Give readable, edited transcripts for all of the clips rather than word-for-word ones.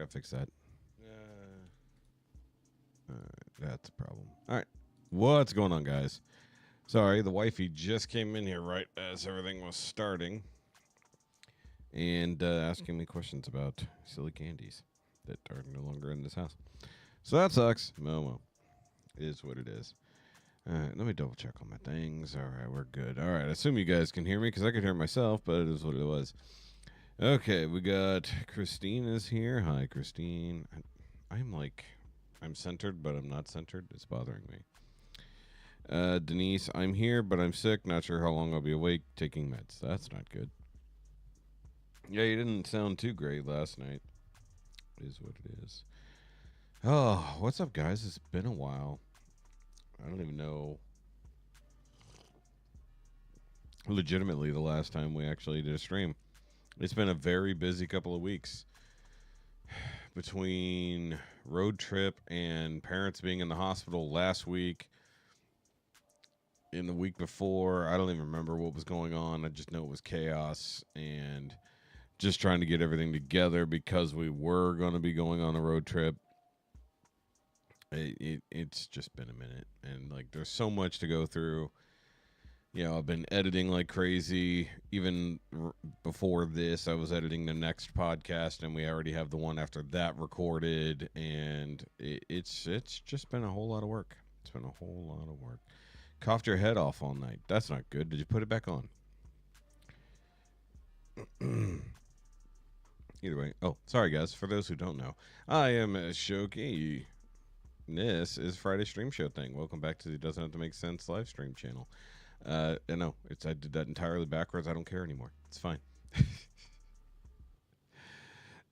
gotta fix that. All right, that's a problem. All right, what's going on, guys? Sorry, the wifey just came in here right as everything was starting and asking me questions about silly candies that are no longer in this house. So that sucks. Momo is what it is. All right, let me double check on my things. All right, we're good. All right, I assume you guys can hear me because I could hear myself, but it is what it was. Okay, we got Christine is here. Hi, Christine. I'm centered, but I'm not centered. It's bothering me. Denise, I'm here, but I'm sick. Not sure how long I'll be awake. Taking meds. That's not good. Yeah, you didn't sound too great last night. Is what it is. Oh, what's up, guys? It's been a while. I don't even know legitimately the last time we actually did a stream. It's been a very busy couple of weeks between road trip and parents being in the hospital last week. In the week before, I don't even remember what was going on. I just know it was chaos and just trying to get everything together because we were going to be going on a road trip. It's just been a minute, and like there's so much to go through. You know, I've been editing like crazy. Even before this, I was editing the next podcast, and we already have the one after that recorded. And it's just been a whole lot of work. It's been a whole lot of work. Coughed your head off all night. That's not good. Did you put it back on? Either way. Oh, sorry guys. For those who don't know, I am Shoki. This is Friday Stream Show thing. Welcome back to the Doesn't Have to Make Sense live stream channel. No, I did that entirely backwards. I don't care anymore. It's fine.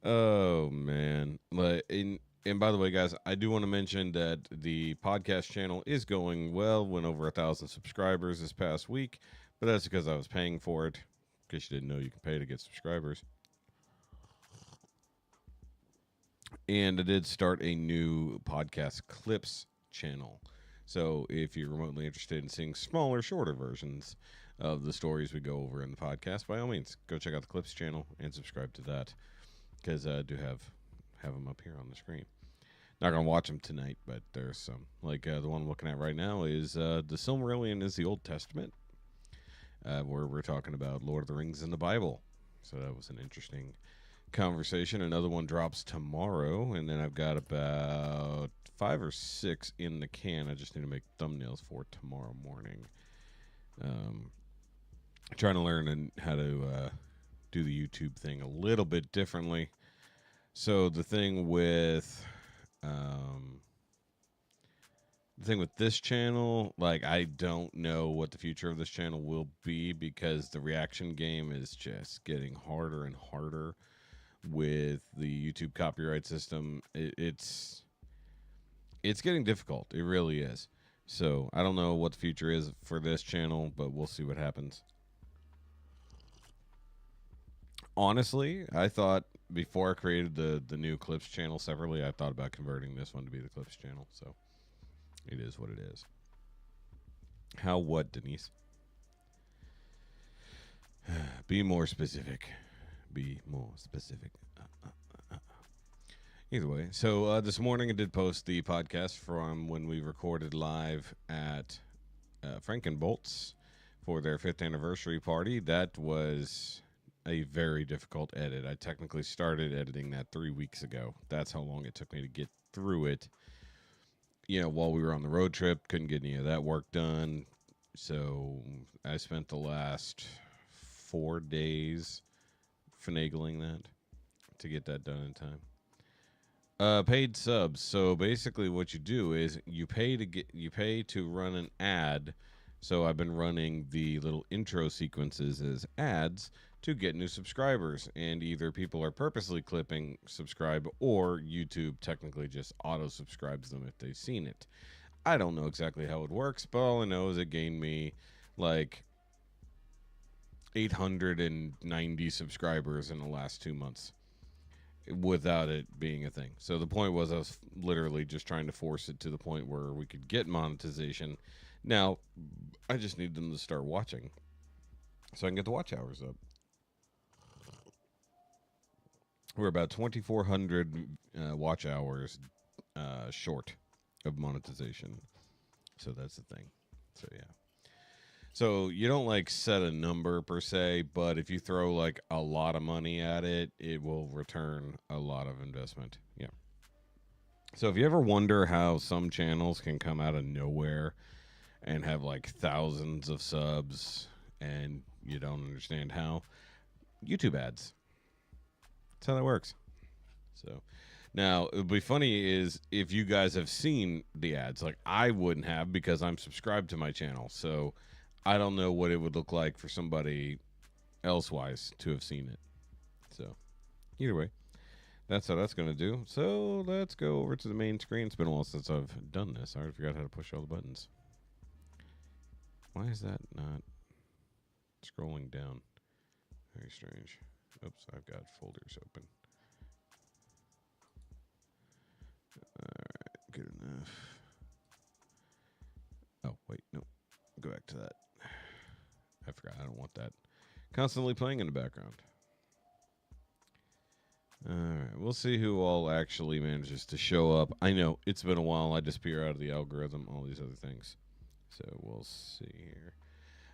Oh man, and by the way, guys, I do want to mention that the podcast channel is going well. Went over 1,000 subscribers this past week, but that's because I was paying for it. In case you didn't know, you can pay to get subscribers. And I did start a new podcast clips channel. So if you're remotely interested in seeing smaller, shorter versions of the stories we go over in the podcast, by all means, go check out the clips channel and subscribe to that because I do have them up here on the screen. Not gonna watch them tonight, but there's some. Like the one I'm looking at right now is the Silmarillion is the Old Testament, where we're talking about Lord of the Rings in the Bible. So that was an interesting conversation. Another one drops tomorrow, and then I've got about 5 or 6 in the can. I just need to make thumbnails for tomorrow morning. Trying to learn how to do the YouTube thing a little bit differently. So the thing with this channel, like I don't know what the future of this channel will be because the reaction game is just getting harder and harder with the YouTube copyright system. It's getting difficult. It really is. So I don't know what the future is for this channel, but we'll see what happens. Honestly, I thought before I created the new Clips channel separately, I thought about converting this one to be the Clips channel. So it is what it is. How what, Denise? Be more specific. Be more specific. Either way, so this morning I did post the podcast from when we recorded live at Frankenbolt's for their 5th anniversary party. That was a very difficult edit. I technically started editing that 3 weeks ago. That's how long it took me to get through it. You know, while we were on the road trip, couldn't get any of that work done. So I spent the last 4 days finagling that to get that done in time. Paid subs. So basically, what you do is you pay to run an ad. So I've been running the little intro sequences as ads to get new subscribers, and either people are purposely clipping subscribe or YouTube technically just auto subscribes them if they've seen it. I don't know exactly how it works, but all I know is it gained me like 890 subscribers in the last 2 months without it being a thing. So the point was I was literally just trying to force it to the point where we could get monetization. Now, I just need them to start watching so I can get the watch hours up. We're about 2,400 watch hours short of monetization. So that's the thing. So yeah. So you don't like set a number per se, but if you throw like a lot of money at it, it will return a lot of investment. Yeah. So if you ever wonder how some channels can come out of nowhere and have like thousands of subs and you don't understand how, YouTube ads. That's how that works. So now it would be funny is if you guys have seen the ads. Like I wouldn't have because I'm subscribed to my channel. So I don't know what it would look like for somebody elsewise to have seen it. So either way, that's how that's going to do. So let's go over to the main screen. It's been a while since I've done this. I already forgot how to push all the buttons. Why is that not scrolling down? Very strange. Oops, I've got folders open. Alright, good enough. Oh, wait, no. Go back to that. I forgot. I don't want that constantly playing in the background. Alright, we'll see who all actually manages to show up. I know, it's been a while. I disappear out of the algorithm, all these other things. So we'll see here.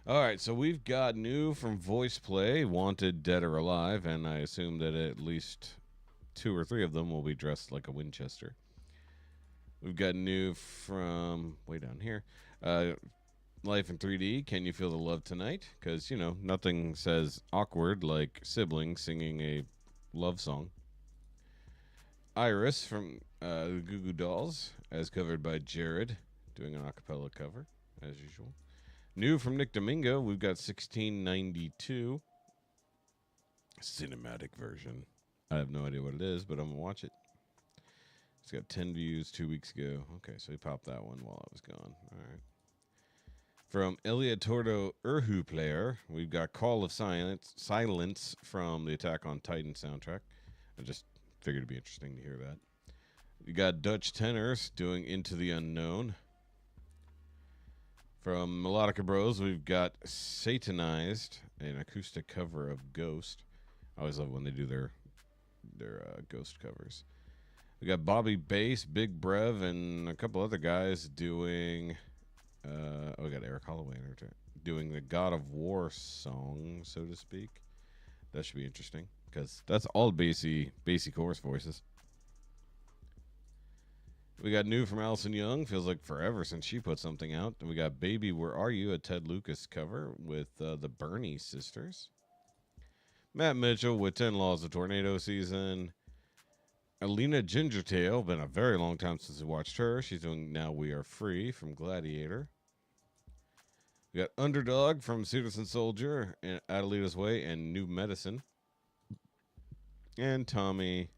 Alright, so we've got new from Voice Play, Wanted, Dead or Alive, and I assume that at least 2 or 3 of them will be dressed like a Winchester. We've got new from way down here. Life in 3D, Can You Feel the Love Tonight? Because, you know, nothing says awkward like siblings singing a love song. Iris from the Goo Goo Dolls, as covered by Jared, doing an acapella cover, as usual. New from Nick Domingo, we've got 1692 cinematic version. I have no idea what it is, but I'm going to watch it. It's got 10 views 2 weeks ago. Okay, so he popped that one while I was gone. All right. From Eliatordo Urhu Player, we've got Call of Silence from the Attack on Titan soundtrack. I just figured it'd be interesting to hear that. We got Dutch Tenors doing Into the Unknown. From Melodica Bros, we've got Satanized, an acoustic cover of Ghost. I always love when they do their Ghost covers. We got Bobby Bass, Big Brev, and a couple other guys doing. We got Eric Holloway doing the God of War song, so to speak. That should be interesting because that's all bassy chorus voices. We got new from Allison Young. Feels like forever since she put something out. And we got Baby Where Are You, a Ted Lucas cover with the Bernie sisters. Matt Mitchell with 10 Laws of Tornado Season. Alina Gingertail, been a very long time since we watched her. She's doing Now We Are Free from Gladiator. We got Underdog from Citizen Soldier and Adelita's Way and New Medicine. And Tommy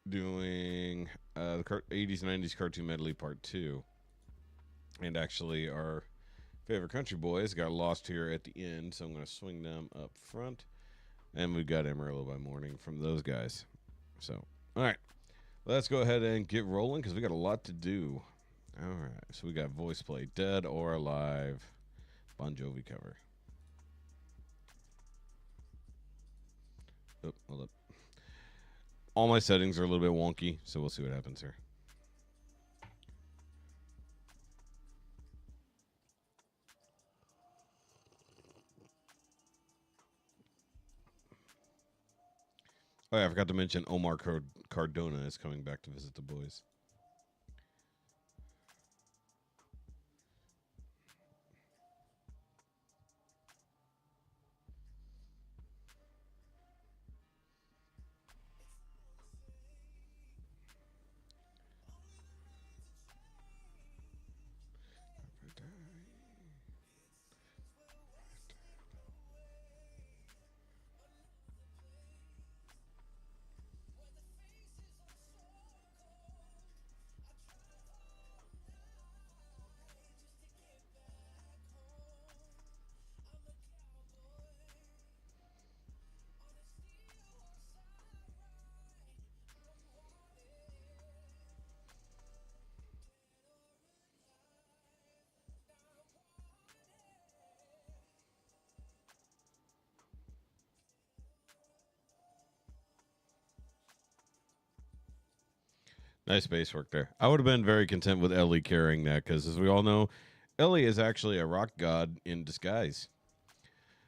doing the 80s 90s cartoon medley part 2. And actually our favorite country boys got lost here at the end, so I'm going to swing them up front. And we've got Amarillo by Morning from those guys. So, all right. Let's go ahead and get rolling because we got a lot to do. All right. So we got Voice Play, Dead or Alive, Bon Jovi cover. Oh, hold up. All my settings are a little bit wonky, so we'll see what happens here. Oh, yeah, I forgot to mention Omar Cardona is coming back to visit the boys. Nice bass work there. I would have been very content with Ellie carrying that because, as we all know, Ellie is actually a rock god in disguise.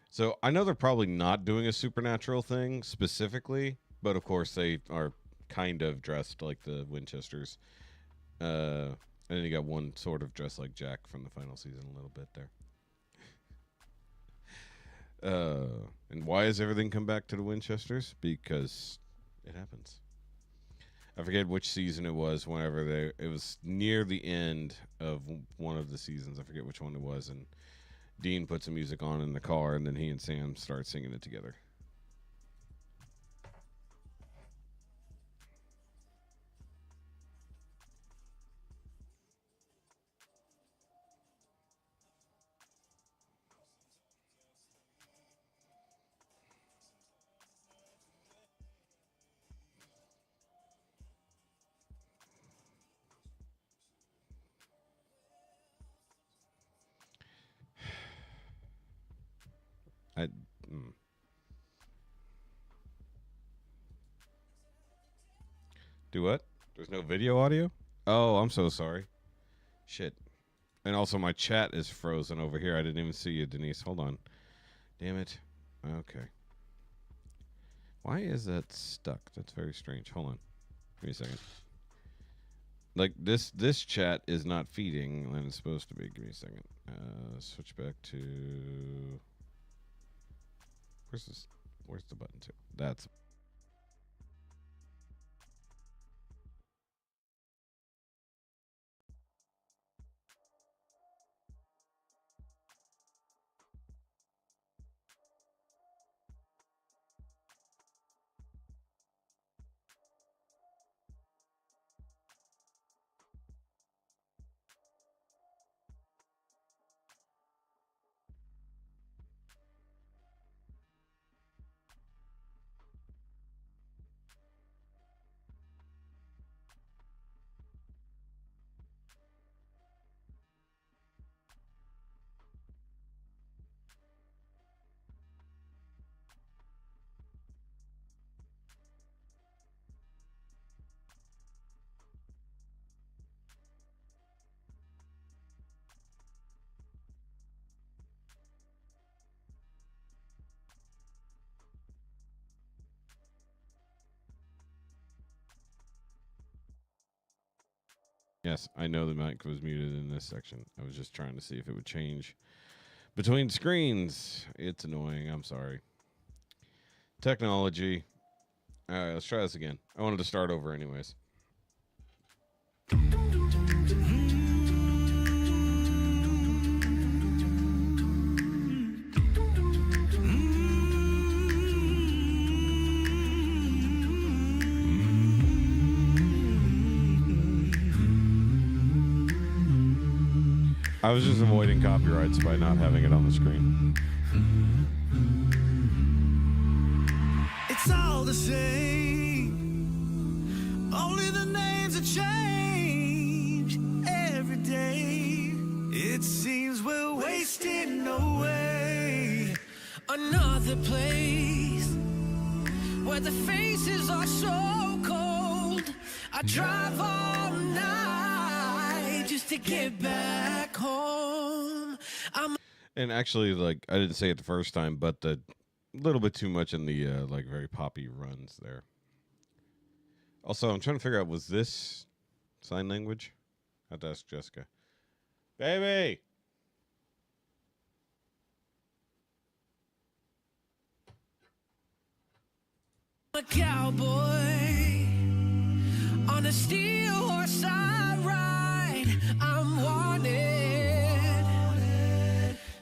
So I know they're probably not doing a supernatural thing specifically, but of course they are kind of dressed like the Winchesters. And then you got one sort of dressed like Jack from the final season a little bit there. And why has everything come back to the Winchesters? Because it happens. I forget which season it was. Whenever it was near the end of one of the seasons. I forget which one it was, and Dean put some music on in the car, and then he and Sam start singing it together. Do what? There's no video audio? Oh, I'm so sorry. Shit. And also my chat is frozen over here. I didn't even see you, Denise. Hold on. Damn it. Okay. Why is that stuck? That's very strange. Hold on. Give me a second. Like this chat is not feeding when it's supposed to be. Give me a second. Switch back to where's the button to? That's Yes, I know the mic was muted in this section. I was just trying to see if it would change between screens. It's annoying. I'm sorry. Technology. All right, let's try this again. I wanted to start over anyways. I was just avoiding copyrights by not having it on the screen. It's all the same. Only the names have changed every day. It seems we're wasting away. Another place where the faces are so cold. I drive all night just to get back home. And actually, like, I didn't say it the first time, but the little bit too much in the like very poppy runs there. Also, I'm trying to figure out, was this sign language? I have to ask Jessica. Baby! A cowboy on a steel horse I ride. I'm wanted,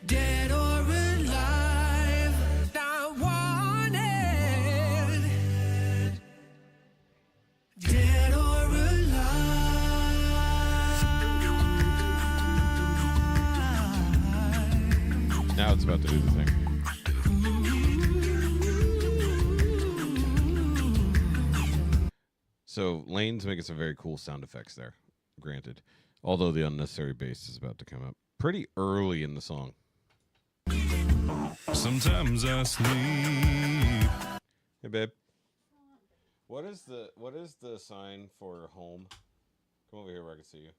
dead or alive. I'm wanted, dead or alive. Now it's about to do the thing. So Lane's making some very cool sound effects there, granted. Although the unnecessary bass is about to come up pretty early in the song. Sometimes I sleep. Hey babe. What is the sign for home? Come over here where I can see you.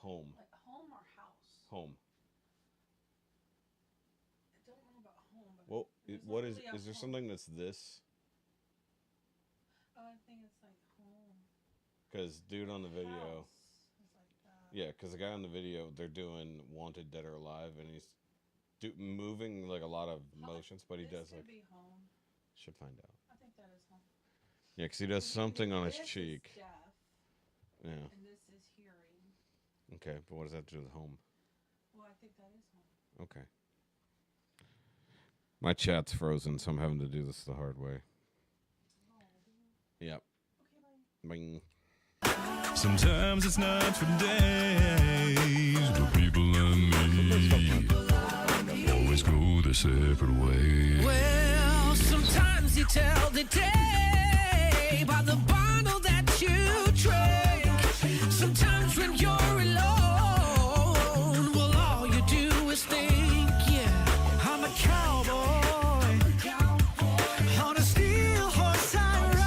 Home. Like home or house? Home. I don't know about home. But Well, there's not what is really a there home. something that's this? Oh, I think it's like home. Because dude on the video, House is like that. yeah, because the guy on the video, they're doing Wanted Dead or Alive, and he's moving like a lot of motions, but he This does could like be home. should find out. I think that is home. Yeah, because he does something on his This is cheek. deaf, Yeah. and this is hearing. Okay, but what does that have to do with home? Well, I think that is home. Okay. My chat's frozen, so I'm having to do this the hard way. Yep. Okay, bye. Bing. Sometimes it's not for days, but people and me always go their separate ways. Well, sometimes you tell the day by the bottle that you drink. Sometimes when you're alone, well, all you do is think, yeah, I'm a cowboy. On a steel horse I ride.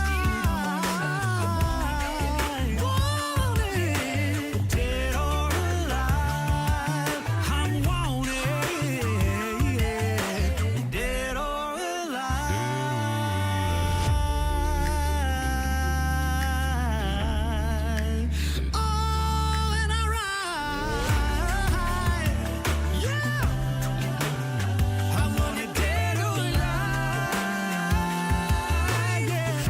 Wanted, dead or alive. I'm wanted, dead or alive. Oh, and I ride. Yeah. I'm wanted, dead or alive. Yeah.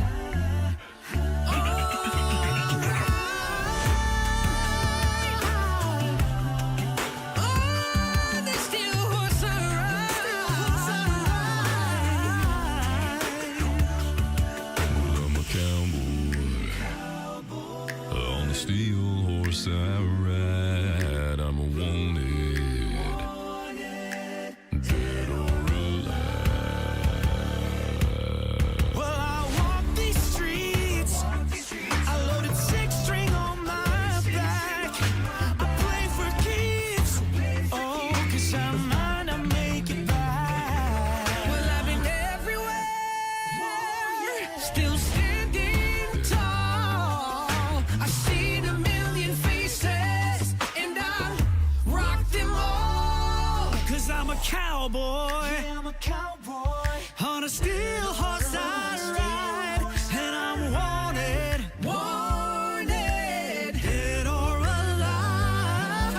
Oh, they still horse I Well, I'm a cowboy on the steel horse I ride. I'm a wanted, dead or alive. Well, I walk these streets. I loaded 6-string on my back. I play for keeps. Oh, 'cause I might not make it back. Well, I've been everywhere. Still standing tall. I've seen a million faces. And I rock them all. 'Cause I'm a cowboy. Yeah, I'm a cowboy. On a steel horse I ride. And I'm wanted. Wanted. Dead or alive.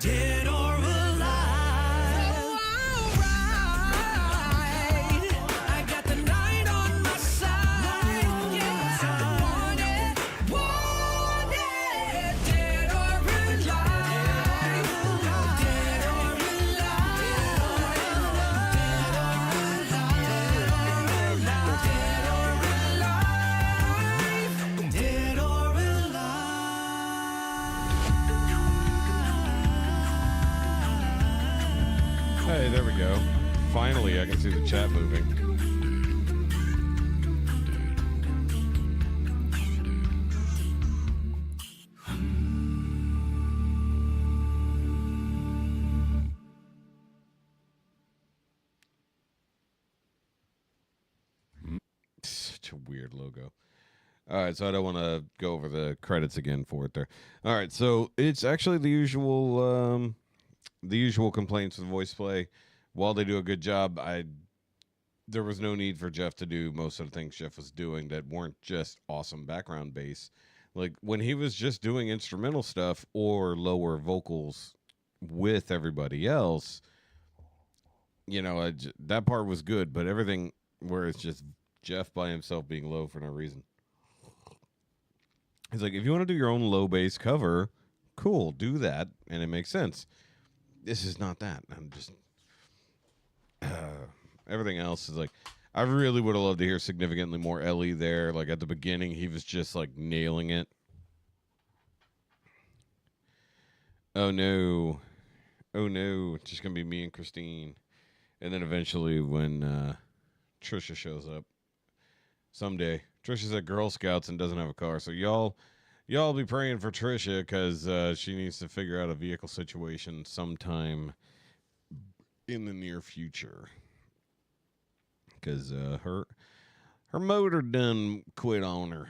Dead or alive. Oh, I'll ride. I got the night on my side. Yeah. Wanted. Wanted. Dead or alive. Dead or alive. Dead or alive. Hey, there we go. Finally, I can see the chat moving. Such a weird logo. All right, so I don't want to go over the credits again for it there. All right, so it's actually the usual complaints with voice play. While they do a good job, there was no need for Jeff to do most of the things Jeff was doing that weren't just awesome background bass. Like when he was just doing instrumental stuff or lower vocals with everybody else, you know, that part was good, but everything where it's just Jeff by himself being low for no reason. He's like, if you want to do your own low bass cover, cool, do that, and it makes sense. This is not that. I'm just everything else is like, I really would have loved to hear significantly more Ellie there. Like at the beginning, he was just like nailing it. Oh no, it's just gonna be me and Christine, and then eventually when Trisha shows up someday. Trisha's at Girl Scouts and doesn't have a car, so y'all be praying for Trisha because she needs to figure out a vehicle situation sometime in the near future. Because her motor done quit on her.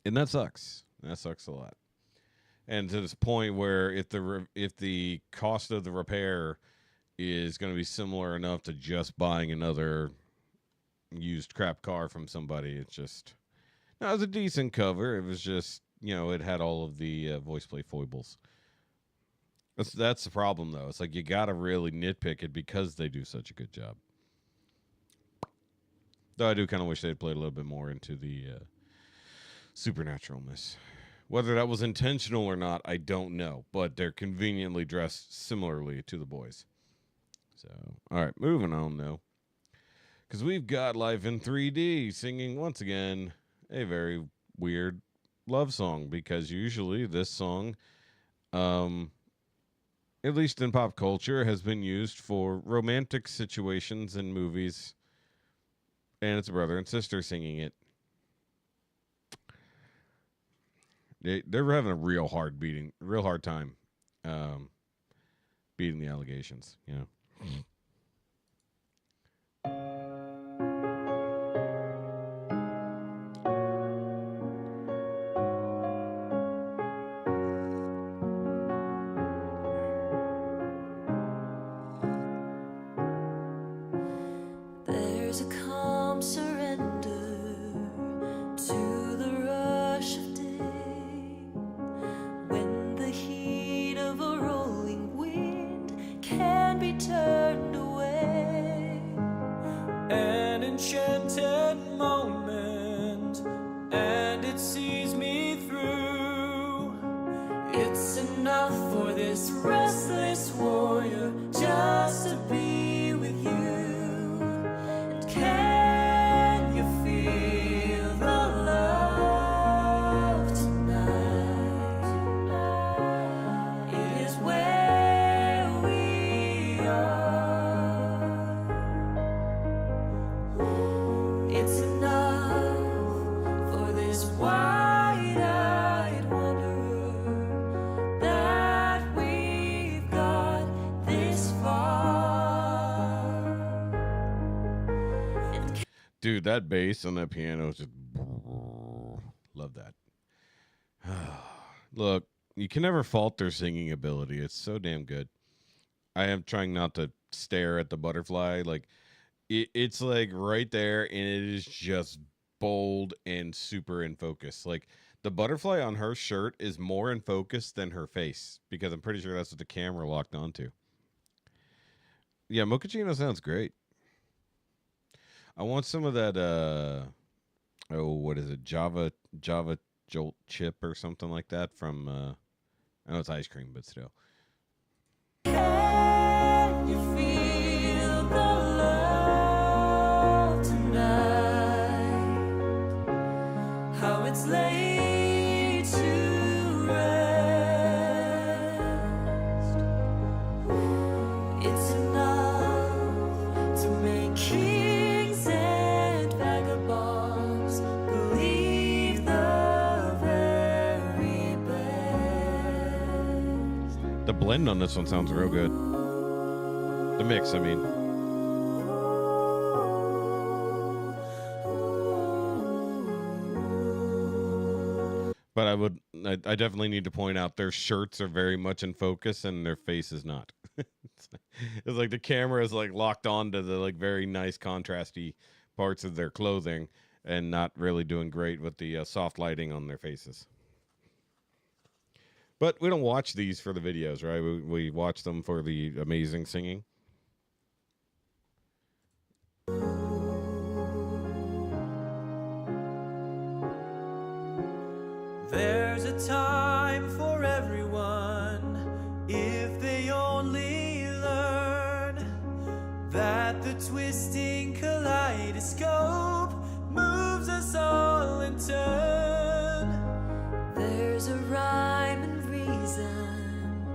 And that sucks. That sucks a lot. And to this point where if the cost of the repair is going to be similar enough to just buying another used crap car from somebody, it's just, no, it was a decent cover. It was just, it had all of the voice play foibles. That's the problem, though. It's like you got to really nitpick it because they do such a good job. Though I do kind of wish they'd played a little bit more into the supernaturalness. Whether that was intentional or not, I don't know. But they're conveniently dressed similarly to the boys. So, all right, moving on, though. Because we've got Life in 3D singing, once again, a very weird love song. Because usually this song, at least in pop culture, has been used for romantic situations in movies. And it's a brother and sister singing it. They're having a real hard time beating the allegations, There's a calm surrender to the rush of day when the heat of a rolling wind can be turned away. An enchanted moment, and it sees me through. It's enough for this restless warrior just to be with you. And can you feel the love tonight? It is where we are. It's enough for this wide-eyed wanderer that we've got this far. And Dude, that bass on that piano is just... Love that. Look, you can never fault their singing ability. It's so damn good. I am trying not to stare at the butterfly. Like, it's like right there, and it is just bold and super in focus. Like, the butterfly on her shirt is more in focus than her face, because I'm pretty sure that's what the camera locked onto. Yeah, Mochaccino sounds great. I want some of that, what is it? Java Jolt chip or something like that from, I know it's ice cream, but still. can you feel the love tonight? How it's laid to rest. It's enough to make kings and vagabonds believe the very best. The blend on this one sounds real good. The mix, I mean. But I definitely need to point out their shirts are very much in focus and their face is not. It's like the camera is like locked on to the like very nice contrasty parts of their clothing and not really doing great with the soft lighting on their faces. But we don't watch these for the videos, right? We watch them for the amazing singing. there's a time for everyone if they only learn that the twisting kaleidoscope moves us all in turn. There's a rhyme and reason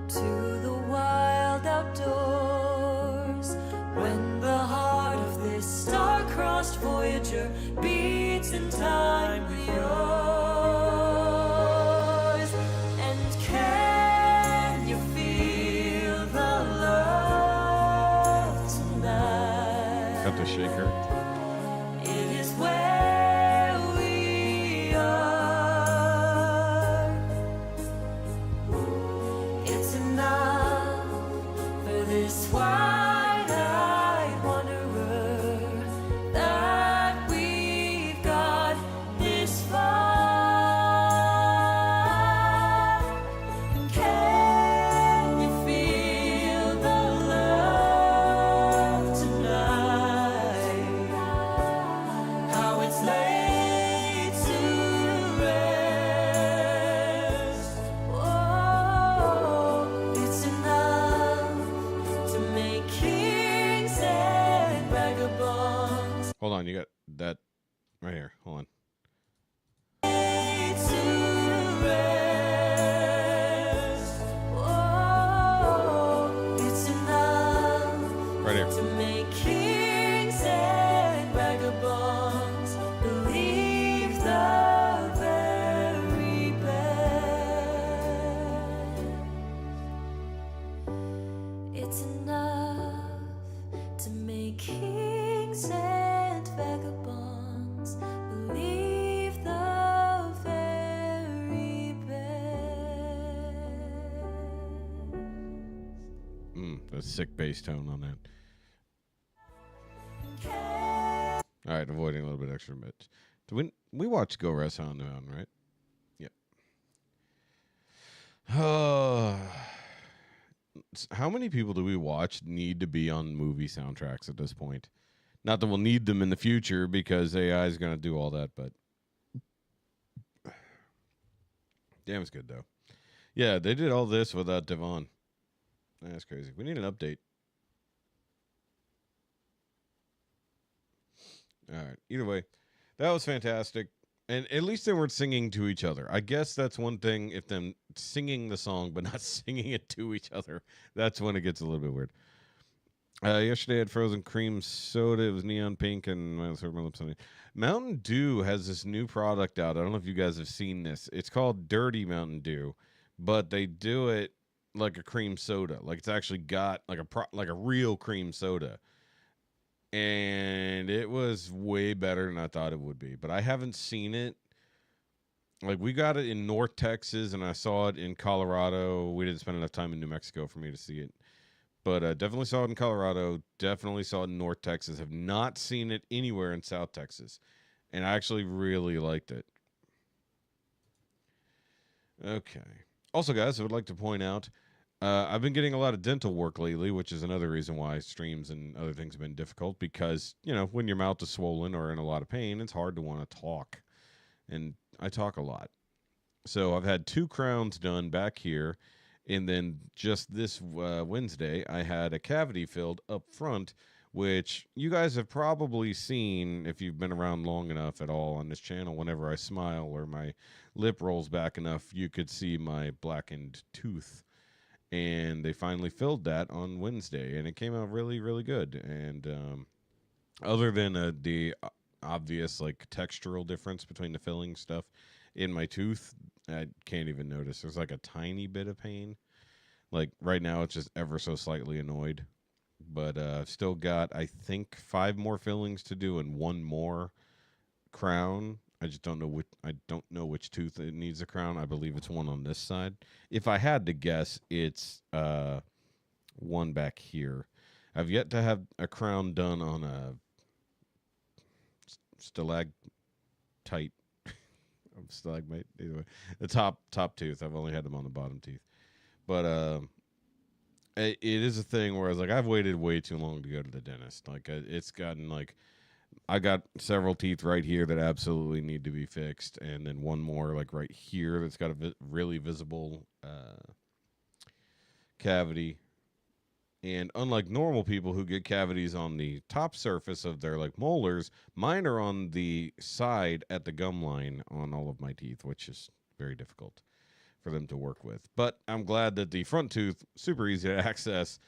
to the wild outdoors when the heart of this star-crossed voyager beats in time with yours. And can you feel the love tonight? Got to shake her. It is where we are. Hold on, you got that right here. Hold on. Right here. To make kings and vagabonds believe the very best. It's enough to make kings and vagabonds believe the very best. The sick bass tone on that. All right, avoiding a little bit extra bits. We watched Go Rest on the Mountain, right? Yep. How many people do we watch need to be on movie soundtracks at this point? Not that we'll need them in the future because AI is going to do all that, but damn, it's good though. Yeah, they did all this without Devon. That's crazy. We need an update. All right. Either way, that was fantastic. And at least they weren't singing to each other. I guess that's one thing, if them singing the song but not singing it to each other, that's when it gets a little bit weird. Yesterday I had frozen cream soda. It was neon pink and my lips on it. Mountain Dew has this new product out. I don't know if you guys have seen this. It's called Dirty Mountain Dew, but they do it like a cream soda. Like it's actually got like a real cream soda. And it was way better than I thought it would be. But I haven't seen it. Like, we got it in North Texas, and I saw it in Colorado. We didn't spend enough time in New Mexico for me to see it. But definitely saw it in Colorado. Definitely saw it in North Texas. Have not seen it anywhere in South Texas. And I actually really liked it. Okay. Also, guys, I would like to point out, I've been getting a lot of dental work lately, which is another reason why streams and other things have been difficult because, you know, when your mouth is swollen or in a lot of pain, it's hard to want to talk. And I talk a lot. So I've had 2 crowns done back here. And then just this Wednesday, I had a cavity filled up front, which you guys have probably seen if you've been around long enough at all on this channel. Whenever I smile or my lip rolls back enough, you could see my blackened tooth. And they finally filled that on Wednesday, and it came out really, really good. And other than the obvious like textural difference between the filling stuff in my tooth, I can't even notice. There's like a tiny bit of pain. Like right now, it's just ever so slightly annoyed. But I've still got, I think, 5 more fillings to do and 1 more crown. I just don't know which tooth it needs a crown. I believe it's one on this side. If I had to guess, it's one back here. I've yet to have a crown done on a stalagmite. Stalagmite, either way. The top tooth. I've only had them on the bottom teeth. But it is a thing where I was like, I've waited way too long to go to the dentist. Like it's gotten like, I got several teeth right here that absolutely need to be fixed, and then 1 more like right here that's got a really visible cavity. And unlike normal people who get cavities on the top surface of their like molars, mine are on the side at the gum line on all of my teeth, which is very difficult for them to work with. But I'm glad that the front tooth, super easy to access.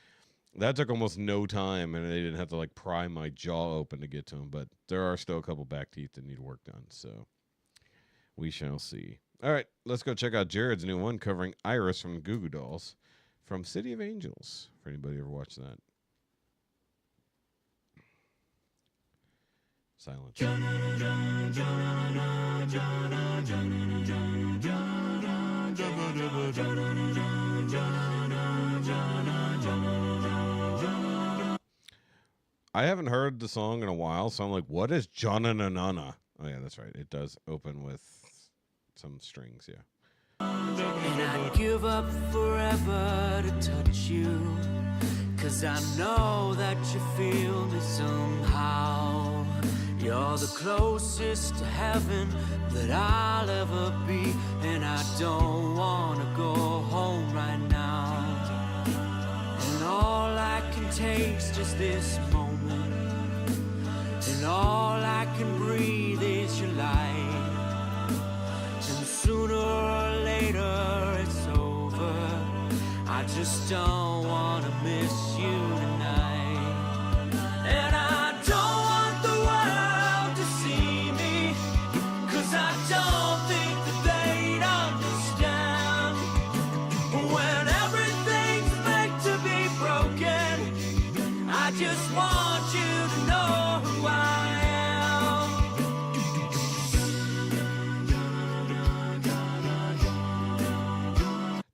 That took almost no time, and they didn't have to like pry my jaw open to get to them. But there are still a couple back teeth that need work done, so we shall see. All right, let's go check out Jared's new one covering Iris from Goo Goo Dolls from City of Angels, for anybody who ever watched that. Silence. I haven't heard the song in a while, so I'm like, what is Jana-na-na-na? Oh, yeah, that's right. It does open with some strings, yeah. And I'd give up forever to touch you, 'cause I know that you feel me somehow. You're the closest to heaven that I'll ever be, and I don't wanna go home right now. And all I can taste is this moment, and all want you to know who I am.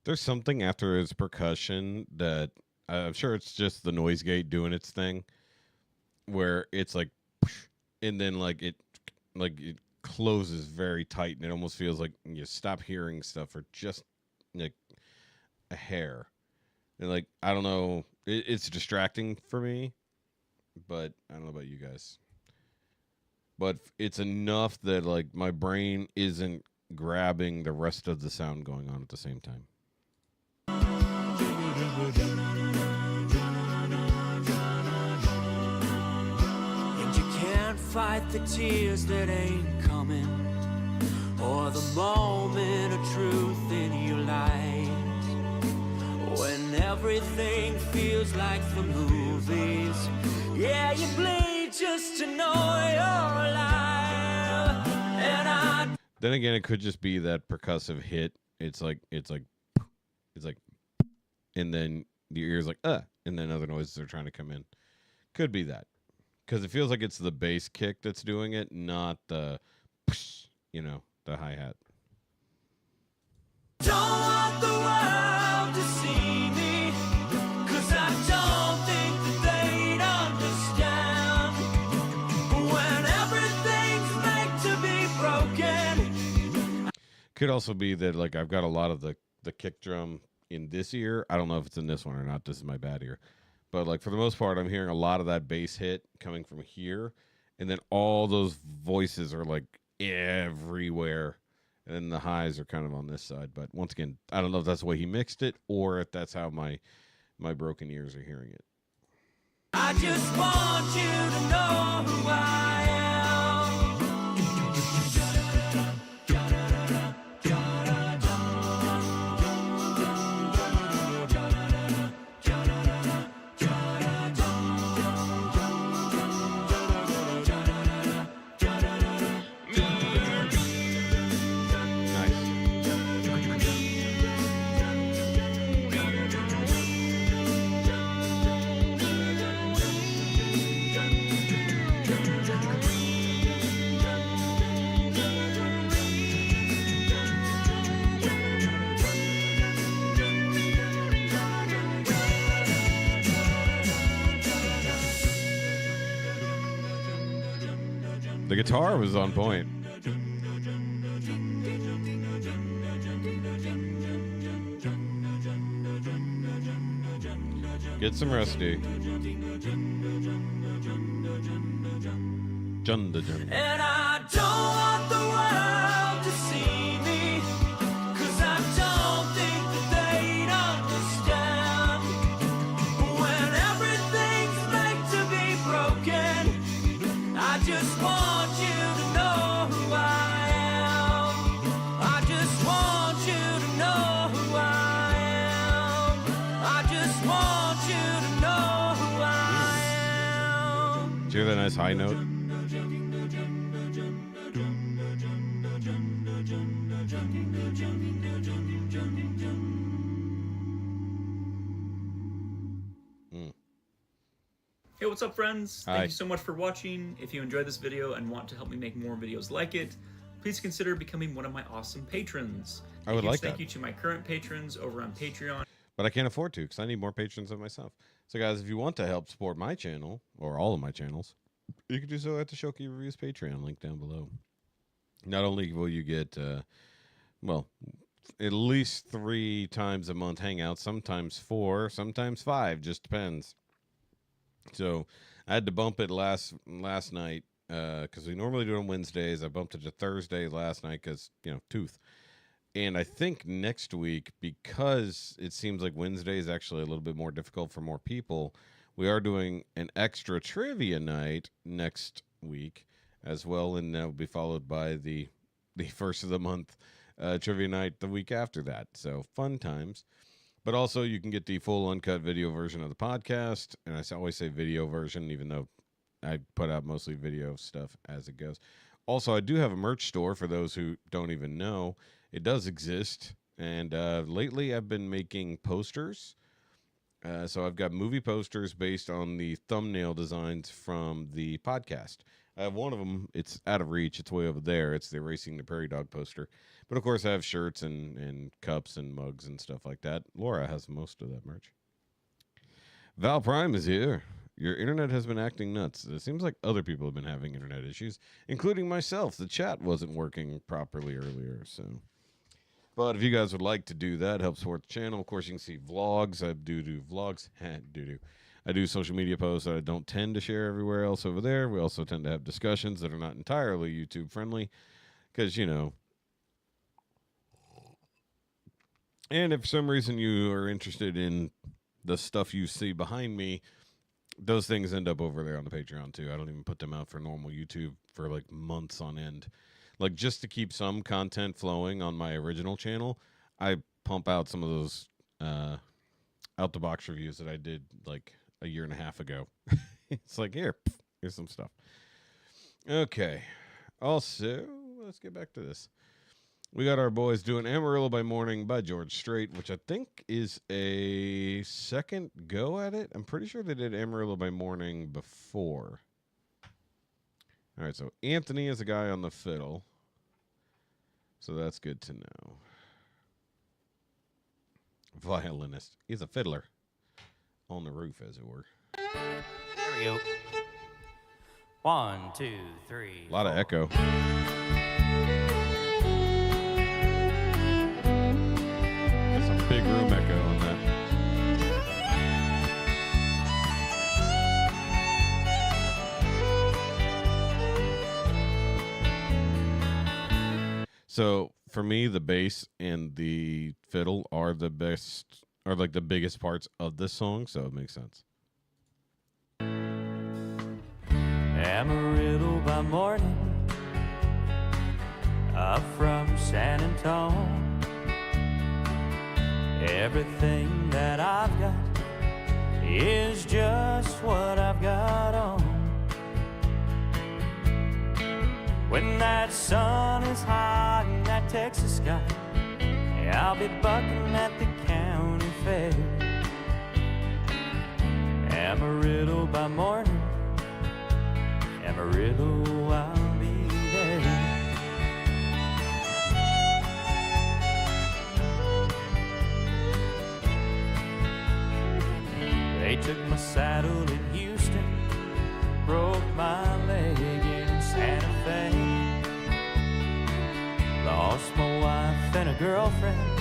There's something after his percussion that I'm sure it's just the noise gate doing its thing, where it's like, and then like it closes very tight, and it almost feels like you stop hearing stuff for just like a hair, and like I don't know, it's distracting for me, but I don't know about you guys, but it's enough that like my brain isn't grabbing the rest of the sound going on at the same time. And you can't fight the tears that ain't coming, or the moment of truth in your life, when everything feels like the movies. Yeah, you bleed just to know you're alive. And Then again, it could just be that percussive hit. It's like, and then the ear's like, and then other noises are trying to come in. Could be that. Because it feels like it's the bass kick that's doing it, not the, the hi-hat. don't want the world to see me, 'cause I don't think that they'd understand. When everything's meant to be broken. Could also be that, like, I've got a lot of the kick drum in this ear. I don't know if it's in this one or not. This is my bad ear. But, like, for the most part, I'm hearing a lot of that bass hit coming from here. And then all those voices are, like, everywhere. And then the highs are kind of on this side. But once again, I don't know if that's the way he mixed it or if that's how my broken ears are hearing it. I just want you to know who I am. The guitar was on point. Get some Rusty. Junda Junda. And I don't want the world to see me, 'cause I don't think that they'd understand. When everything's meant to be broken, I just want you to know who I am. I just want you to know who I am. I just want you to know who I am. Did you hear that nice high note? Hey, what's up, friends? Hi. Thank you so much for watching. If you enjoyed this video and want to help me make more videos like it, please consider becoming one of my awesome patrons. I would like Thank that. you to my current patrons over on Patreon. But I can't afford to because I need more patrons than myself. So, guys, if you want to help support my channel or all of my channels, you can do so at the Shoki Reviews Patreon link down below. Not only will you get, well, at least 3 times a month hangouts, sometimes 4, sometimes 5, just depends. So I had to bump it last night because we normally do it on Wednesdays. I bumped it to Thursday last night because, tooth. And I think next week, because it seems like Wednesday is actually a little bit more difficult for more people, we are doing an extra trivia night next week as well. And that will be followed by the first of the month trivia night the week after that. So fun times. But also, you can get the full uncut video version of the podcast. And I always say video version, even though I put out mostly video stuff as it goes. Also, I do have a merch store for those who don't even know. It does exist. And lately, I've been making posters So I've got movie posters based on the thumbnail designs from the podcast. I have one of them. It's out of reach. It's way over there. It's the Racing the Prairie Dog poster. But, of course, I have shirts and cups and mugs and stuff like that. Laura has most of that merch. Val Prime is here. Your internet has been acting nuts. It seems like other people have been having internet issues, including myself. The chat wasn't working properly earlier, so... But if you guys would like to do that, help support the channel. Of course, you can see vlogs. I do vlogs. I do social media posts that I don't tend to share everywhere else over there. We also tend to have discussions that are not entirely YouTube friendly because, you know. And if for some reason you are interested in the stuff you see behind me, those things end up over there on the Patreon too. I don't even put them out for normal YouTube for like months on end. Like, just to keep some content flowing on my original channel, I pump out some of those out-the-box reviews that I did, like, a year and a half ago. It's like, here's some stuff. Okay. Also, let's get back to this. We got our boys doing Amarillo by Morning by George Strait, which I think is a second go at it. I'm pretty sure they did Amarillo by Morning before. All right, so Anthony is a guy on the fiddle. So that's good to know. Violinist. He's a fiddler. On the roof, as it were. There we go. 1, 2, 3. A lot of echo. There's some big room echo on that. So for me, the bass and the fiddle are the best, are like the biggest parts of this song, so it makes sense. Amarillo by morning, up from San Antonio. Everything that I've got is just what I've got on. When that sun is hot in that Texas sky, I'll be bucking at the county fair. Amarillo by morning, Amarillo, I'll be there. They took my saddle in Houston, broke my leg in Santa Fe. Lost my wife and a girlfriend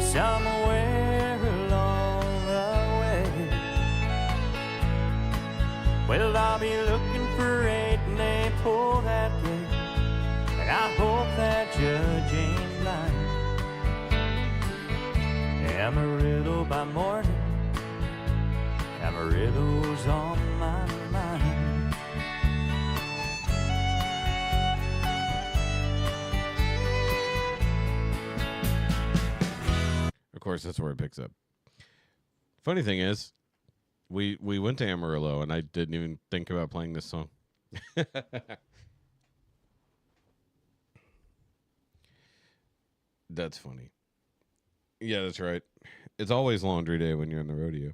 somewhere along the way. Well, I'll be looking for 8 and they pull that gate, and I hope that judge ain't lying. Amarillo by morning, Amarillo's on my mind. Of course, that's where it picks up. Funny thing is, we went to Amarillo, and I didn't even think about playing this song. That's funny. Yeah, that's right. It's always laundry day when you're in the rodeo.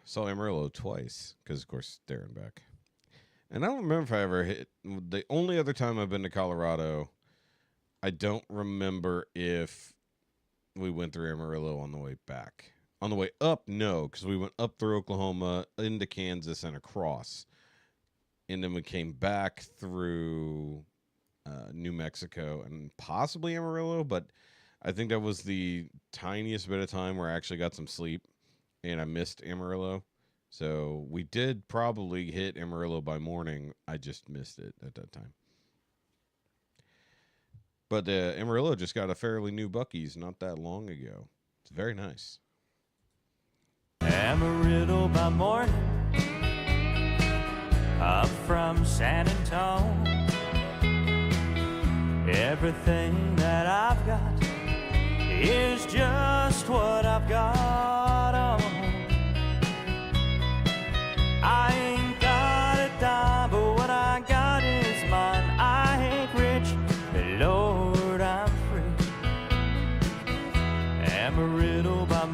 Saw Amarillo twice, because, of course, there and back. And I don't remember if I ever hit... The only other time I've been to Colorado... I don't remember if we went through Amarillo on the way back. On the way up, no, because we went up through Oklahoma, into Kansas, and across. And then we came back through New Mexico and possibly Amarillo, but I think that was the tiniest bit of time where I actually got some sleep, and I missed Amarillo. So we did probably hit Amarillo by morning. I just missed it at that time. But Amarillo just got a fairly new Buc-ee's not that long ago. It's very nice. Amarillo by morning, up from San Antonio. Everything that I've got is just what I've got on. I ain't got a dime, but what I got is mine. I ain't rich, but Lord, I'm free. Amarillo by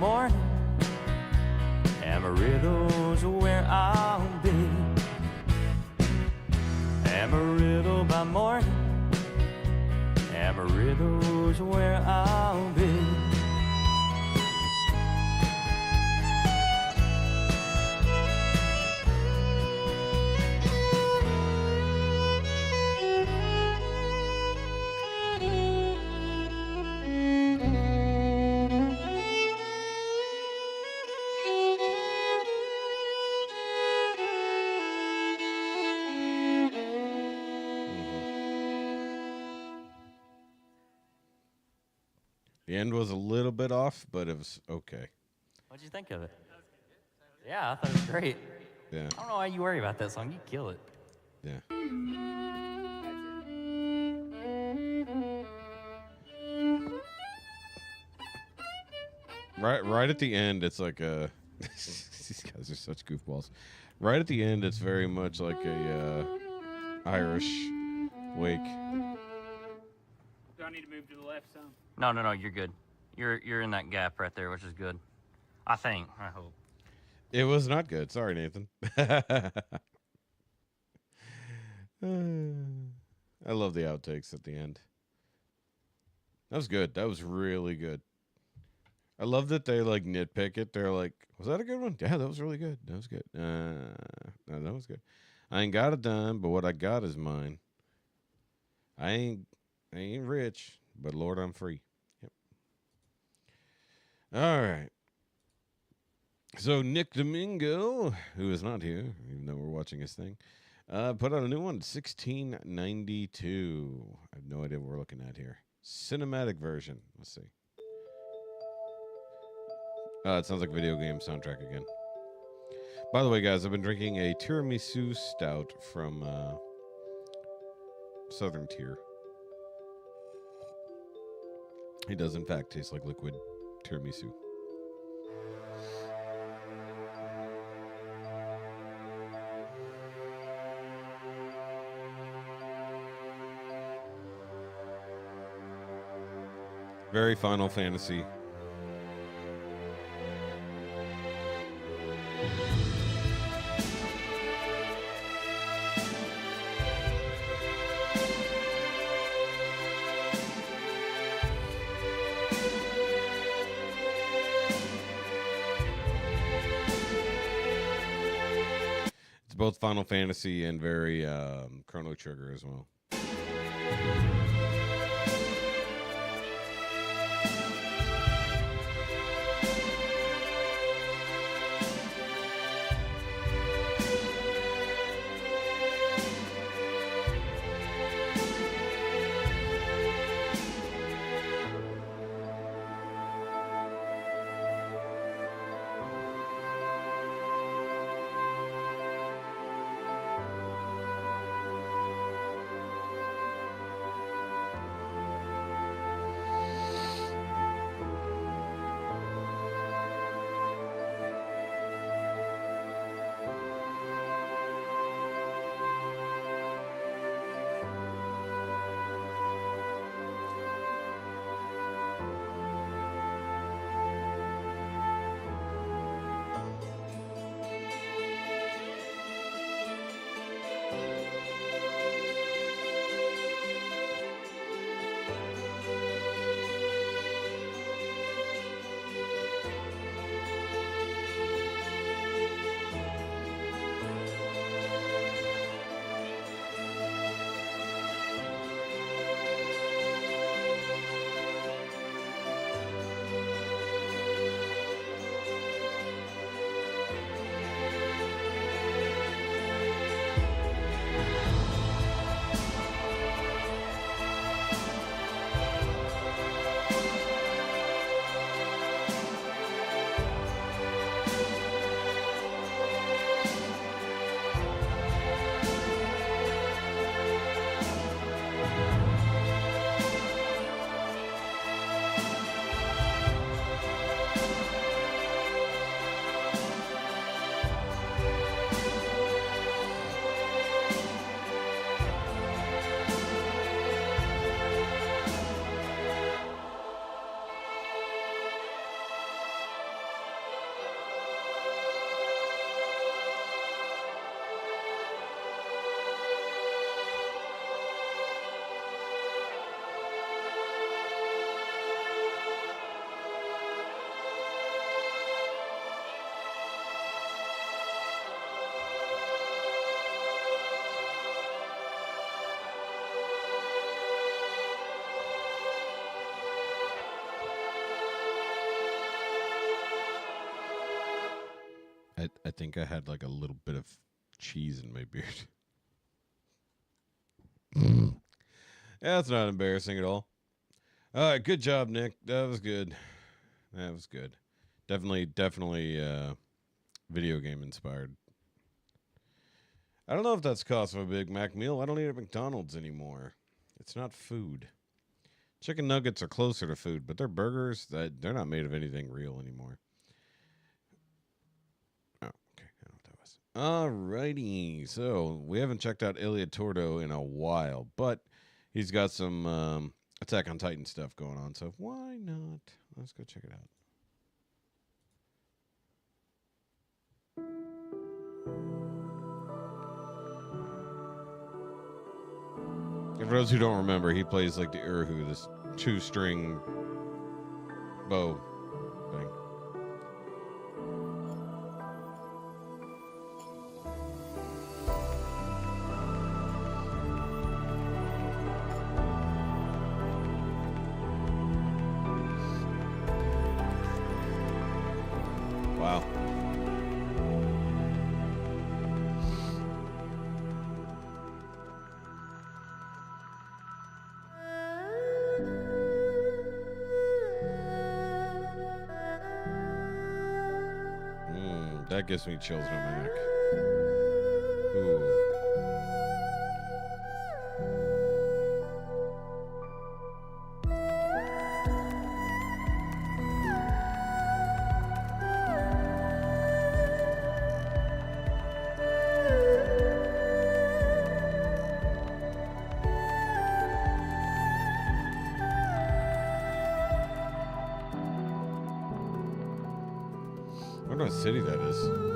The end was a little bit off, but it was okay. What'd you think of it? Yeah, I thought it was great. Yeah, I don't know why you worry about that song. You kill it. yeah. Right at the end, it's like a. These guys are such goofballs. Right at the end, it's very much like a Irish wake. Do I need to move to the left some? No, you're good. You're in that gap right there, which is good. I think. I hope. It was not good. Sorry, Nathan. I love the outtakes at the end. That was good. That was really good. I love that they like nitpick it. They're like, "Was that a good one? Yeah, that was really good. That was good. No, that was good. I ain't got a dime, but what I got is mine. I ain't rich, but Lord, I'm free." Yep. All right. So Nick Domingo, who is not here, even though we're watching his thing, put out a new one, 1692. I have no idea what we're looking at here. Cinematic version. Let's see. It sounds like a video game soundtrack again. By the way, guys, I've been drinking a tiramisu stout from Southern Tier. It does, in fact, taste like liquid tiramisu. Very Final Fantasy. It's both Final Fantasy and very Chrono Trigger as well. I think I had like a little bit of cheese in my beard. Yeah, it's not embarrassing at all. All right, good job, Nick. That was good. That was good. Definitely video game inspired. I don't know if that's cost of a Big Mac meal. I don't eat at McDonald's anymore. It's not food. Chicken nuggets are closer to food, but they're burgers that they're not made of anything real anymore. Oh, okay. I don't know what that was. Alrighty. So we haven't checked out Ilya Tordo in a while, but he's got some Attack on Titan stuff going on. So why not? Let's go check it out. And for those who don't remember, he plays like the Urhu, this 2-string bow thing. Wow. That gives me chills on my neck. Ooh. I wonder what city that is.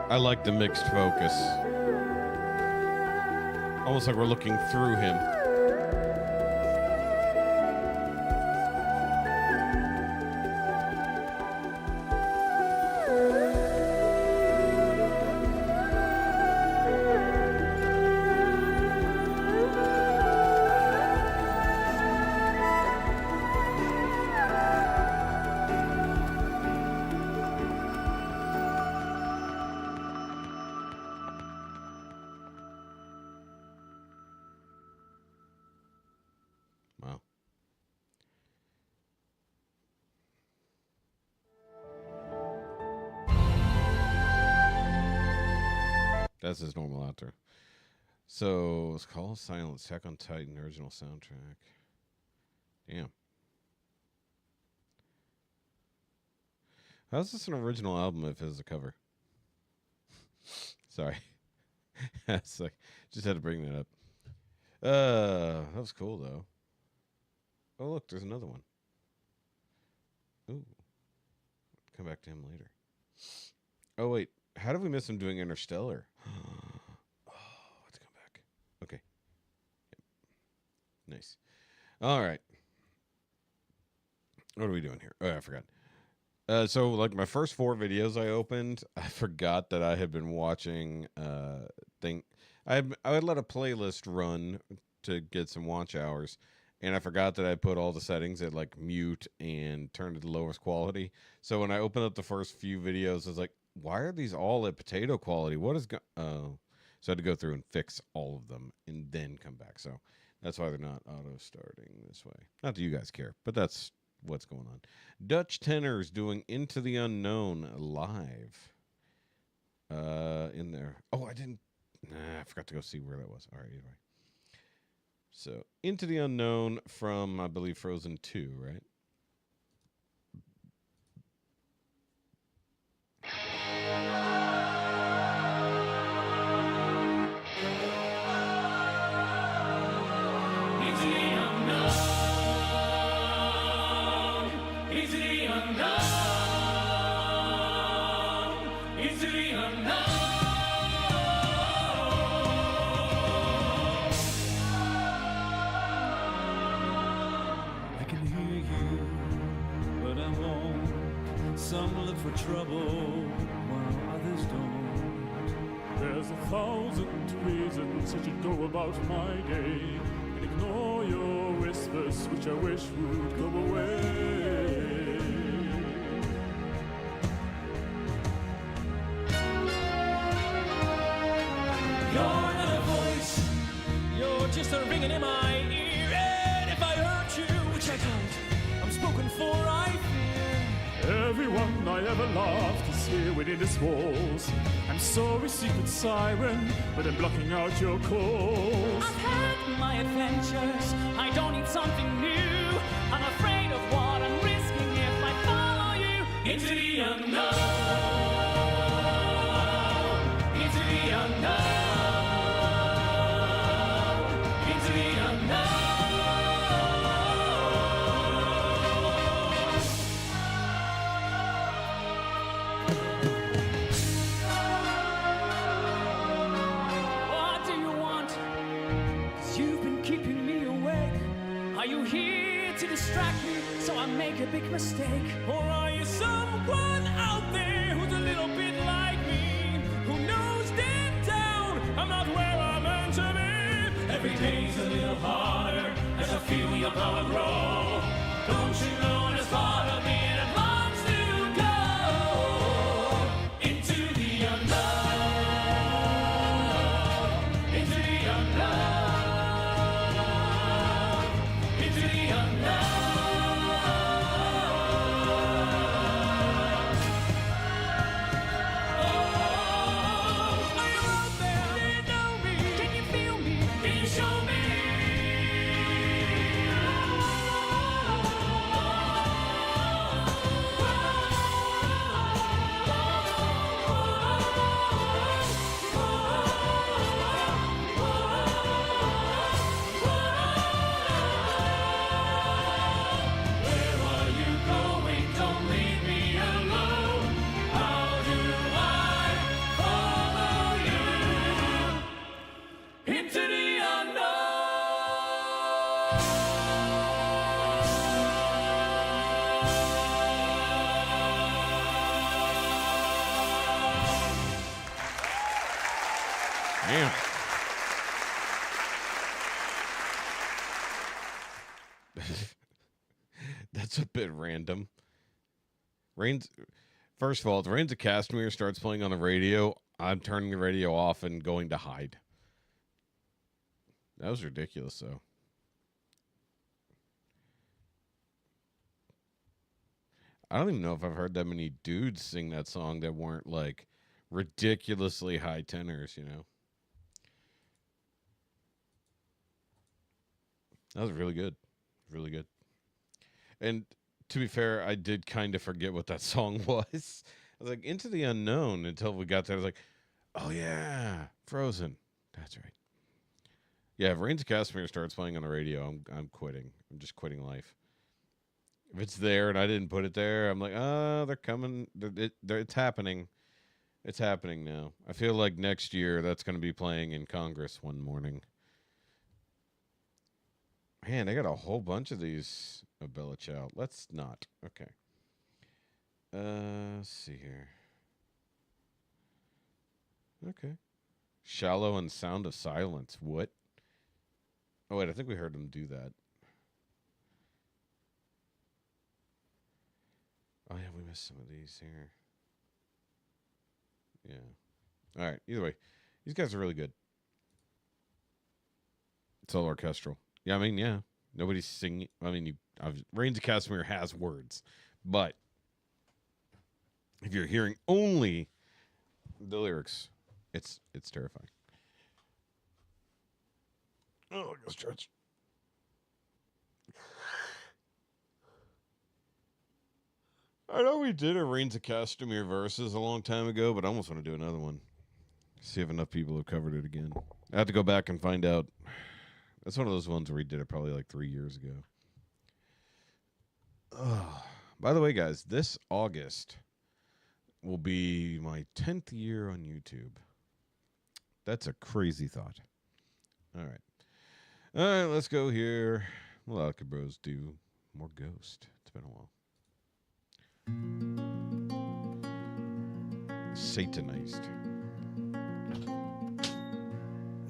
I like the mixed focus. Almost like we're looking through him. Wow. That's his normal outro. So it's called Silence, Attack on Titan original soundtrack. Damn. How's this an original album if it's a cover? Sorry. It's like, just had to bring that up. That was cool though. Oh look, there's another one. Ooh. Come back to him later. Oh wait, how did we miss him doing Interstellar? Oh, let's come back. Okay. Yep. Nice. All right. What are we doing here? Oh, I forgot. So like my first 4 videos I opened, I forgot that I had been watching I would let a playlist run to get some watch hours, and I forgot that I put all the settings at like mute and turned to the lowest quality. So when I opened up the first few videos, I was like, why are these all at potato quality? What is so I had to go through and fix all of them and then come back. So that's why they're not auto starting this way. Not that you guys care, but that's what's going on. Dutch Tenors doing Into the Unknown live in there. Oh, I didn't I forgot to go see where that was. All right, anyway. So, Into the Unknown from, I believe, Frozen 2, right? I can hear you, but I won't. Some look for trouble while others don't. There's 1,000 reasons I should go about my day and ignore your whispers, which I wish would go away. You're not a voice, you're just a ringing in my ear. And if I hurt you, which I don't, I'm spoken for, I fear. Everyone I ever loved is here within these walls. I'm sorry, secret siren, but I'm blocking out your calls. I've had my adventures, I don't need something new. I'm afraid of what I'm risking if I follow you into the unknown. Into the unknown. Into the unknown. What do you want? 'Cause you've been keeping me awake. Are you here to distract me so I make a big mistake? Or are you someone out there who's a little bit like me, who knows deep down I'm not where I'm meant to be? Every day's a little harder as I feel your power grow. Don't you know there's part of me that longs to go into the unknown, into the unknown, into the unknown. Oh, are you out there? Do you know me? Can you feel me? Can you show me? Where are you going? Don't leave me alone. How do I follow you into the Damn. That's a bit random. First of all, if Rains of Castamere starts playing on the radio, I'm turning the radio off and going to hide. That was ridiculous, though. I don't even know if I've heard that many dudes sing that song that weren't like ridiculously high tenors, you know? That was really good. Really good. And to be fair, I did kind of forget what that song was. I was like, Into the Unknown until we got there. I was like, oh, yeah, Frozen. That's right. Yeah, if Rains of Castamere starts playing on the radio, I'm quitting. I'm just quitting life. If it's there and I didn't put it there, I'm like, oh, they're coming. It's happening. It's happening now. I feel like next year that's going to be playing in Congress one morning. Man, they got a whole bunch of these. Bella Child. Let's not. Okay. Let's see here. Okay. Shallow and Sound of Silence. What? Oh, wait. I think we heard them do that. Oh, yeah. We missed some of these here. Yeah. All right. Either way, these guys are really good. It's all orchestral. Yeah, I mean, yeah. Nobody's singing. I mean, Rains of Castamere has words, but if you're hearing only the lyrics, it's terrifying. Oh, go stretch. I know we did a Reigns of Castamere versus a long time ago, but I almost want to do another one. See if enough people have covered it again. I have to go back and find out. That's one of those ones where we did it probably like 3 years ago. By the way, guys, this August will be my 10th year on YouTube. That's a crazy thought. All right. All right, let's go here. Melodica Bros do more Ghost. It's been a while. Satanized.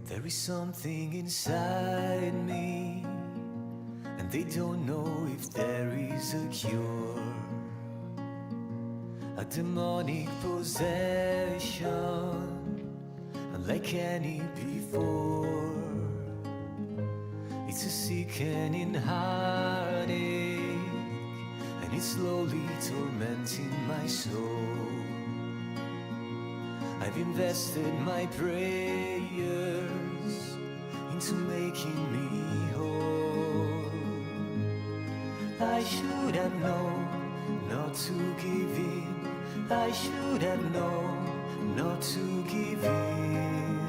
There is something inside me, and they don't know if there is a cure. A demonic possession, unlike any before. It's a sickening heartache, and it's slowly tormenting my soul. I've invested my prayers into making me whole. I should have known not to give in. I should have known not to give in.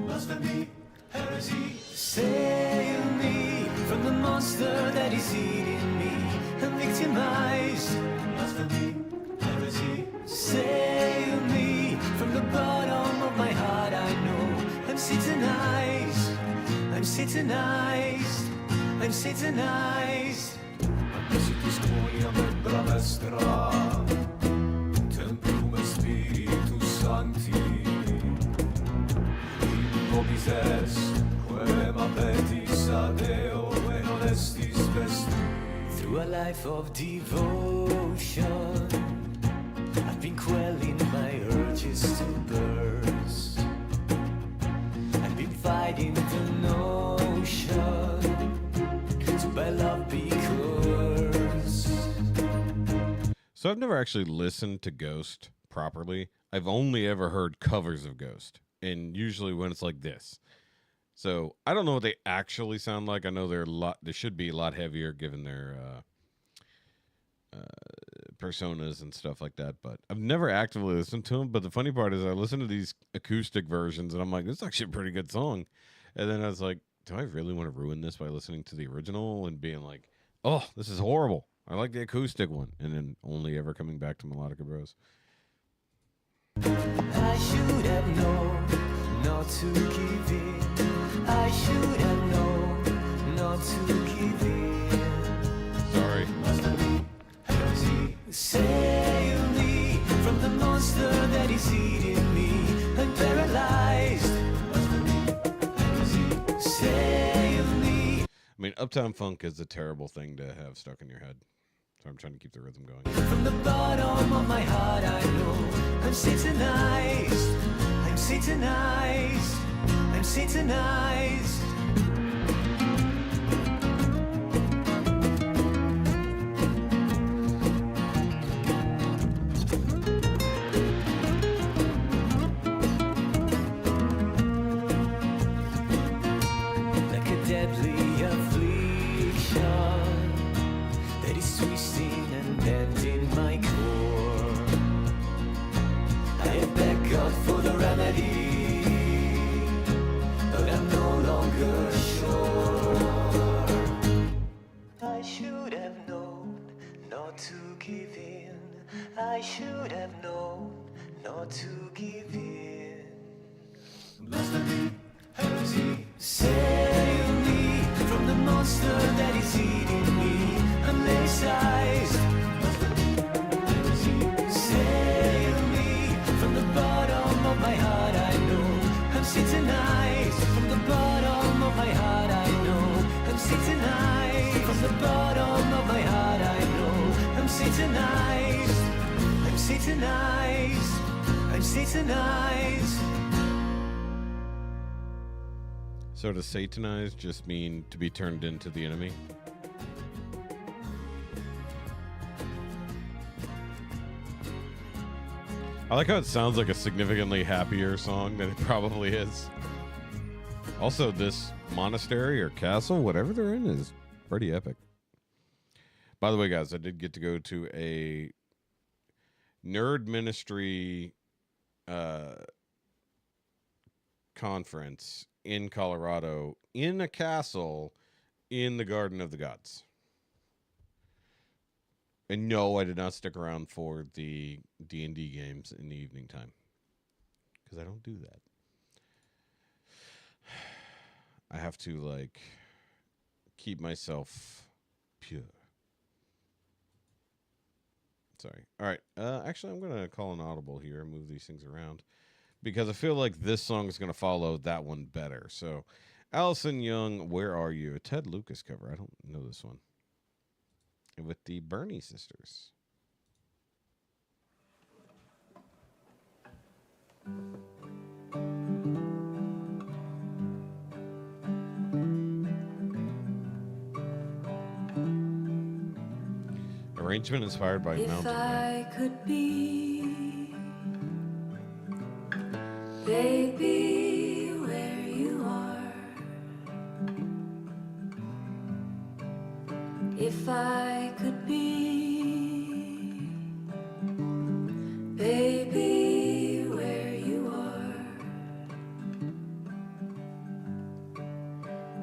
Blasphemy, heresy, save me from the monster that is eating me. I'm victimized. Blasphemy, heresy, save me from the bottom of my heart. I know I'm satanized. I'm satanized. I'm satanized. Templum Spiritus Sancti, in vobis est, quem appetis a Deo, et non estis vesti. Through a life of devotion, I've been quelling my urges to burst. I've been fighting the notion to by love be cursed. So I've never actually listened to Ghost properly. I've only ever heard covers of Ghost, and usually when it's like this. So I don't know what they actually sound like. I know they should be a lot heavier given their personas and stuff like that, but I've never actively listened to them. But the funny part is I listen to these acoustic versions and I'm like, this is actually a pretty good song. And then I was like, do I really want to ruin this by listening to the original and being like, oh, this is horrible. I like the acoustic one. And then only ever coming back to Melodica Bros. I should have known not to give in. I should have known not to give in. Sorry. Save me from the monster that is eating me. I'm paralyzed. Save me. I mean, Uptown Funk is a terrible thing to have stuck in your head. So I'm trying to keep the rhythm going. From the bottom of my heart I know I'm satanized. I'm satanized. I'm satanized. Like a deadly affliction that is twisting and bending my core. I have begged God for the remedy, but I'm no longer sure. I should have known not to give in. I should have known not to give in. Blasphemy, heresy, save me from the monster that is eating me. I'm laicized. Save me from the bottom of my heart. I know I'm satanized. From the bottom of my heart, I know I'm satanized. From the bottom of my heart, I know I'm satanized. I'm satanized. I'm satanized. So to satanize just mean to be turned into the enemy? I like how it sounds like a significantly happier song than it probably is. Also, this monastery or castle, whatever they're in, is pretty epic. By the way, guys, I did get to go to a nerd ministry conference in Colorado in a castle in the Garden of the Gods. And no, I did not stick around for the D&D games in the evening time, because I don't do that. I have to, like, keep myself pure. Sorry. All right. Actually, I'm going to call an audible here and move these things around, because I feel like this song is going to follow that one better. So, Allison Young, Where Are You? A Ted Lucas cover. I don't know this one. And with the Bernie sisters. Arrangement inspired by If Mountain I could be, baby, where you are. If I could be, baby, where you are.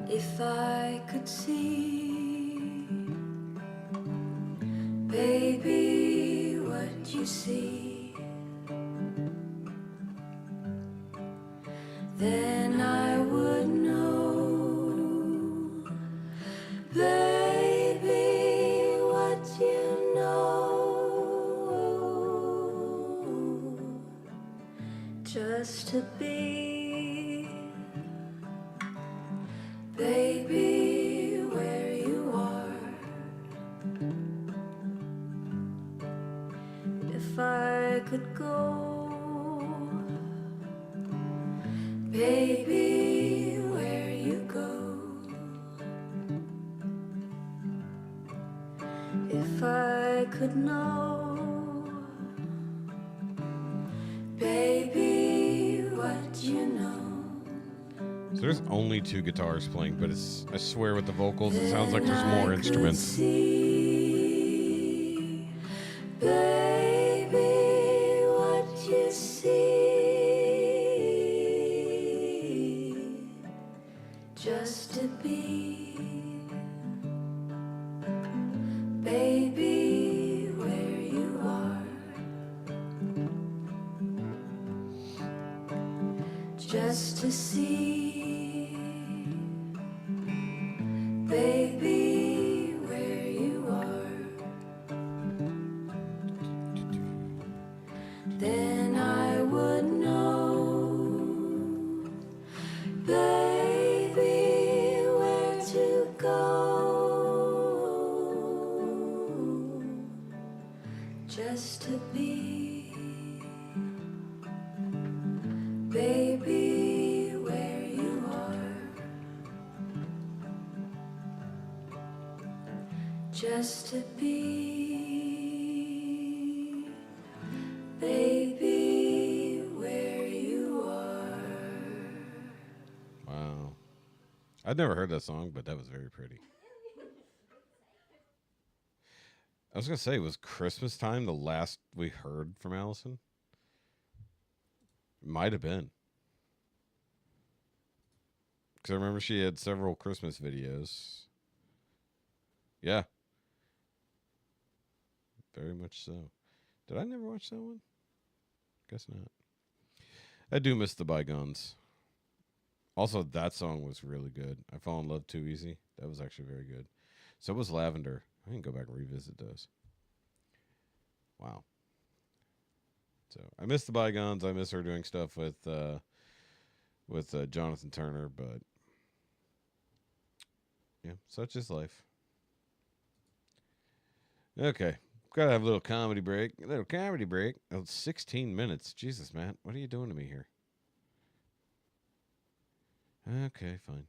If I could see, baby, what you see, then I would know, baby, what you know, just to be, baby, where you are. If I could go, baby, where you go. If I could know, baby, what you know. So there's only 2 guitars playing, but it's, I swear with the vocals, it sounds like there's more instruments. See, baby, what you see, just to be, baby, where you are, just to see, baby, where you are. Then I would know, baby, where to go, just to be, baby, where you are, just to be, baby, where you are. Wow. I'd never heard that song, but that was very pretty. I was going to say, was Christmas time the last we heard from Allison? Might have been. Because I remember she had several Christmas videos. Yeah. Very much so. Did I never watch that one? Guess not. I do miss the bygones. Also, that song was really good. I Fall in Love Too Easy. That was actually very good. So was Lavender. I can go back and revisit those. Wow. So I miss the bygones. I miss her doing stuff with Jonathan Turner, but yeah, such is life. Okay. Gotta have a little comedy break. A little comedy break. Oh, 16 minutes. Jesus, Matt. What are you doing to me here? Okay, fine.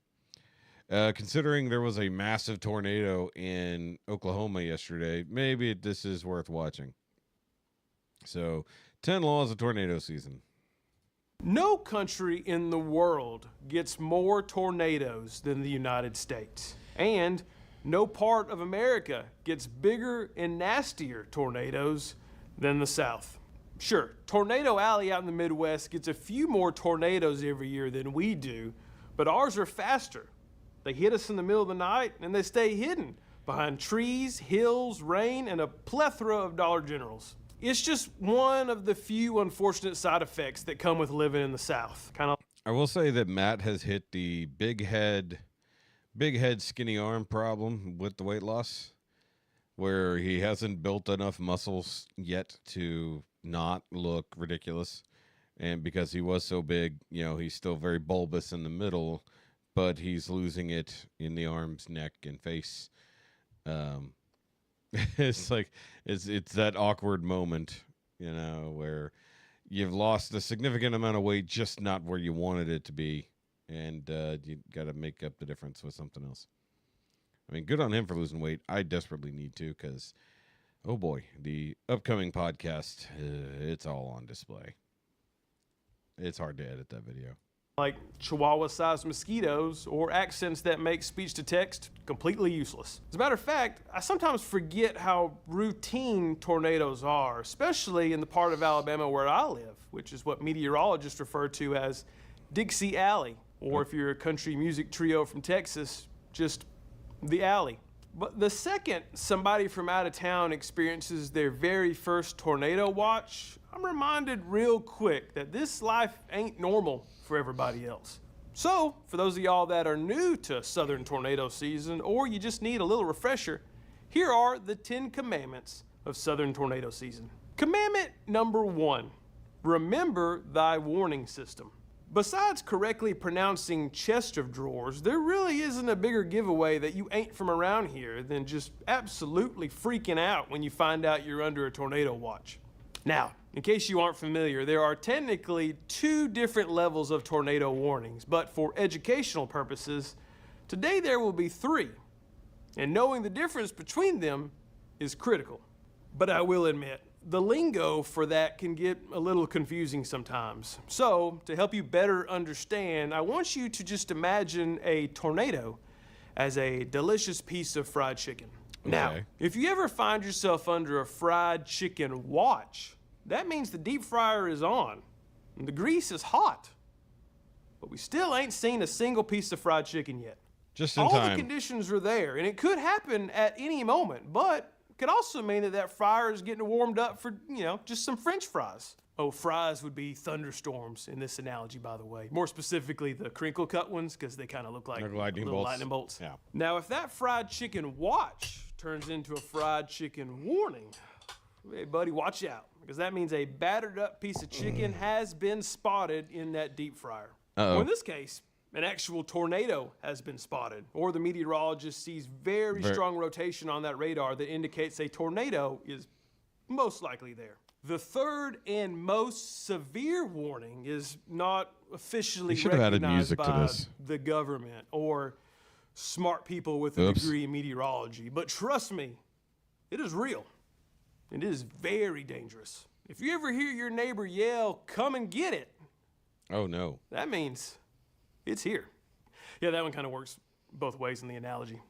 Considering there was a massive tornado in Oklahoma yesterday, maybe this is worth watching. So, 10 laws of tornado season. No country in the world gets more tornadoes than the United States. And no part of America gets bigger and nastier tornadoes than the South. Sure, Tornado Alley out in the Midwest gets a few more tornadoes every year than we do, but ours are faster. They hit us in the middle of the night and they stay hidden behind trees, hills, rain, and a plethora of Dollar Generals. It's just one of the few unfortunate side effects that come with living in the South. I will say that Matt has hit the big head, skinny arm problem with the weight loss, where he hasn't built enough muscles yet to not look ridiculous. And because he was so big, you know, he's still very bulbous in the middle, but he's losing it in the arms, neck, and face. It's like it's that awkward moment, you know, where you've lost a significant amount of weight, just not where you wanted it to be, and you got to make up the difference with something else. I mean, good on him for losing weight. I desperately need to, because, oh boy, the upcoming podcast, it's all on display. It's hard to edit that video. Like Chihuahua-sized mosquitoes or accents that make speech-to-text completely useless. As a matter of fact, I sometimes forget how routine tornadoes are, especially in the part of Alabama where I live, which is what meteorologists refer to as Dixie Alley, or if you're a country music trio from Texas, just the alley. But the second somebody from out of town experiences their very first tornado watch, I'm reminded real quick that this life ain't normal for everybody else. So, for those of y'all that are new to Southern tornado season, or you just need a little refresher, here are the 10 commandments of Southern tornado season. Commandment number 1, remember thy warning system. Besides correctly pronouncing chest of drawers, there really isn't a bigger giveaway that you ain't from around here than just absolutely freaking out when you find out you're under a tornado watch. Now, in case you aren't familiar, there are technically 2 different levels of tornado warnings, but for educational purposes, today there will be 3, and knowing the difference between them is critical. But I will admit, the lingo for that can get a little confusing sometimes. So, to help you better understand, I want you to just imagine a tornado as a delicious piece of fried chicken. Okay. Now, if you ever find yourself under a fried chicken watch, that means the deep fryer is on and the grease is hot. But we still ain't seen a single piece of fried chicken yet. Just in time. All the conditions are there, and it could happen at any moment, but it could also mean that that fryer is getting warmed up for, you know, just some French fries. Oh, fries would be thunderstorms in this analogy, by the way. More specifically, the crinkle cut ones, because they kind of look like little lightning bolts. Yeah. Now, if that fried chicken watch turns into a fried chicken warning, hey, buddy, watch out, because that means a battered up piece of chicken has been spotted in that deep fryer. Or in this case, an actual tornado has been spotted, or the meteorologist sees very strong rotation on that radar that indicates a tornado is most likely there. The third and most severe warning is not officially recognized by the government or smart people with a degree in meteorology, but trust me, it is real. It is very dangerous. If you ever hear your neighbor yell, "Come and get it," oh no, that means it's here. Yeah, that one kind of works both ways in the analogy.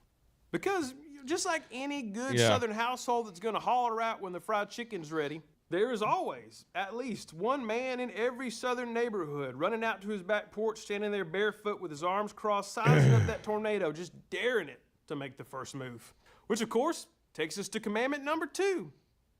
Because just like any good Southern household that's going to holler out when the fried chicken's ready, there is always at least one man in every Southern neighborhood running out to his back porch, standing there barefoot with his arms crossed, sizing up that tornado, just daring it to make the first move. Which, of course, takes us to commandment number 2.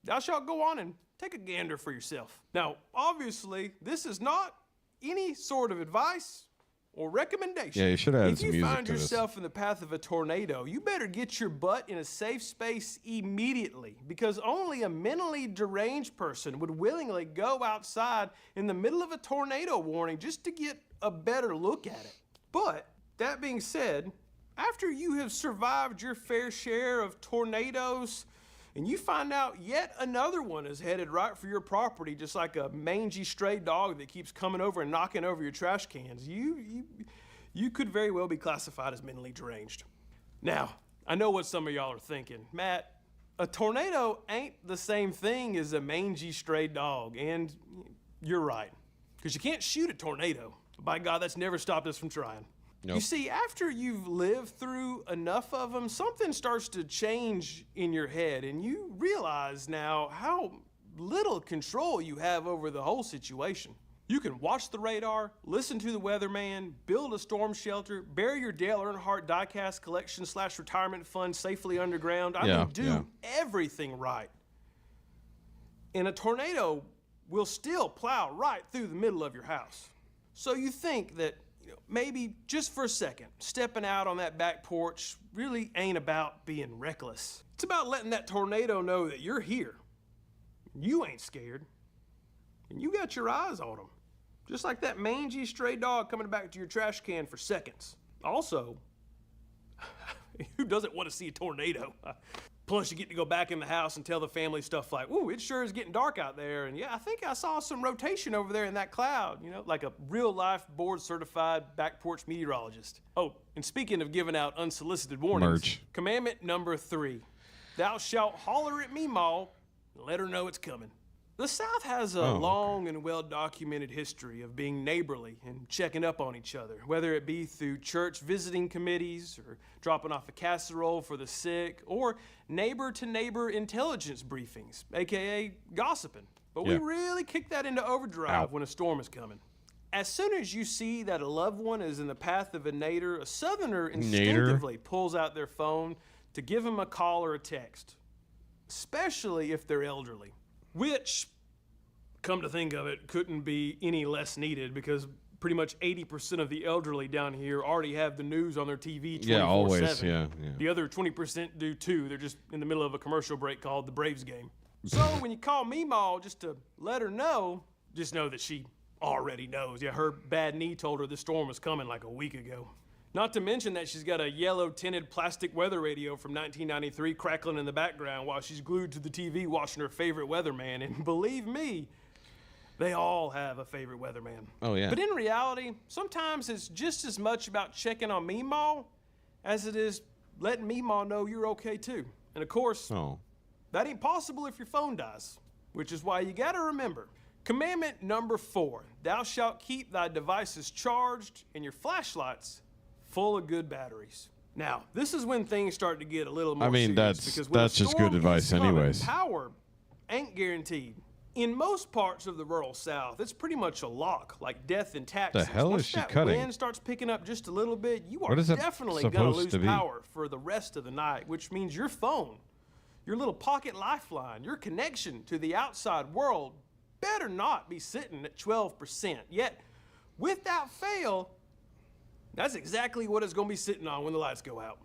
Thou shalt go on and take a gander for yourself. Now, obviously, this is not any sort of advice or recommendation. Yeah, you should have added some music to this. If you find yourself in the path of a tornado, you better get your butt in a safe space immediately, because only a mentally deranged person would willingly go outside in the middle of a tornado warning just to get a better look at it. But that being said, after you have survived your fair share of tornadoes, and you find out yet another one is headed right for your property, just like a mangy stray dog that keeps coming over and knocking over your trash cans, you could very well be classified as mentally deranged. Now, I know what some of y'all are thinking. Matt, a tornado ain't the same thing as a mangy stray dog, and you're right. Because you can't shoot a tornado. By God, that's never stopped us from trying. Nope. You see, after you've lived through enough of them, something starts to change in your head, and you realize now how little control you have over the whole situation. You can watch the radar, listen to the weatherman, build a storm shelter, bury your Dale Earnhardt diecast collection / retirement fund safely underground. I mean, do everything right. And a tornado will still plow right through the middle of your house. So you think that maybe just for a second, stepping out on that back porch really ain't about being reckless. It's about letting that tornado know that you're here. You ain't scared. And you got your eyes on them. Just like that mangy stray dog coming back to your trash can for seconds. Also, who doesn't want to see a tornado? Plus, you get to go back in the house and tell the family stuff like, ooh, it sure is getting dark out there. And yeah, I think I saw some rotation over there in that cloud, like a real-life board-certified back porch meteorologist. Oh, and speaking of giving out unsolicited warnings, Merch. Commandment number 3, thou shalt holler at Meemaw and let her know it's coming. The South has a long and well-documented history of being neighborly and checking up on each other, whether it be through church visiting committees or dropping off a casserole for the sick or neighbor-to-neighbor intelligence briefings, aka gossiping. But we really kick that into overdrive when a storm is coming. As soon as you see that a loved one is in the path of a nader, a Southerner instinctively pulls out their phone to give him a call or a text, especially if they're elderly. Which, come to think of it, couldn't be any less needed because pretty much 80% of the elderly down here already have the news on their TV 24/7. Yeah, always, yeah. The other 20% do too. They're just in the middle of a commercial break called the Braves game. So when you call Meemaw just to let her know, just know that she already knows. Yeah, her bad knee told her the storm was coming like a week ago. Not to mention that she's got a yellow-tinted plastic weather radio from 1993 crackling in the background while she's glued to the TV watching her favorite weatherman. And believe me, they all have a favorite weatherman. Oh, yeah. But in reality, sometimes it's just as much about checking on Meemaw as it is letting Meemaw know you're okay too. And of course, that ain't possible if your phone dies, which is why you gotta remember. Commandment number 4, thou shalt keep thy devices charged and your flashlights full of good batteries. Now, this is when things start to get a little more serious. Because when that's a just good storm advice is coming, anyways. Power ain't guaranteed. In most parts of the rural South, it's pretty much a lock, like death in taxes. The hell Once is she that cutting? wind starts picking up just a little bit, you are What is that definitely gonna supposed lose to be? power for the rest of the night, which means your phone, your little pocket lifeline, your connection to the outside world better not be sitting at 12%. Yet, without fail, that's exactly what it's gonna be sitting on when the lights go out.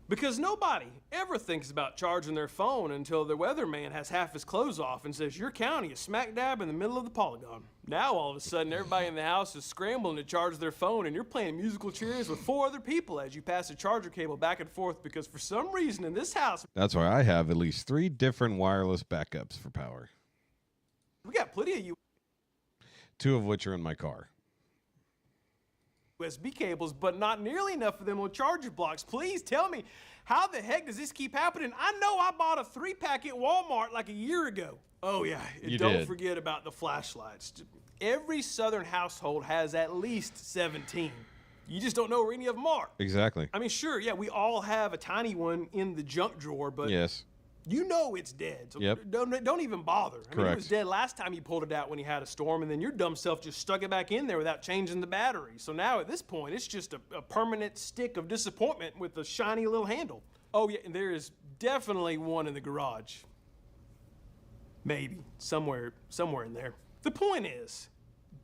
Because nobody ever thinks about charging their phone until the weatherman has half his clothes off and says, your county is smack dab in the middle of the polygon. Now all of a sudden everybody in the house is scrambling to charge their phone and you're playing musical chairs with 4 other people as you pass a charger cable back and forth because for some reason in this house, That's why I have at least 3 different wireless backups for power. we got plenty of 2 of which are in my car. USB cables, but not nearly enough of them on charger blocks. Please tell me, how the heck does this keep happening? I know I bought a 3-pack at Walmart like a year ago. Oh yeah, and You don't did. forget about the flashlights. Every Southern household has at least 17. You just don't know where any of them are. Exactly. I mean, sure, yeah, we all have a tiny one in the junk drawer, but Yes. you know it's dead. So Yep. don't even bother. I mean, it was Correct. dead last time you pulled it out when you had a storm, and then your dumb self just stuck it back in there without changing the battery. So now at this point, it's just a permanent stick of disappointment with a shiny little handle. Oh yeah, and there is definitely one in the garage. Maybe somewhere in there. The point is,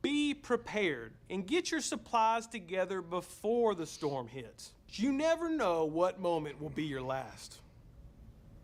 be prepared and get your supplies together before the storm hits. You never know what moment will be your last.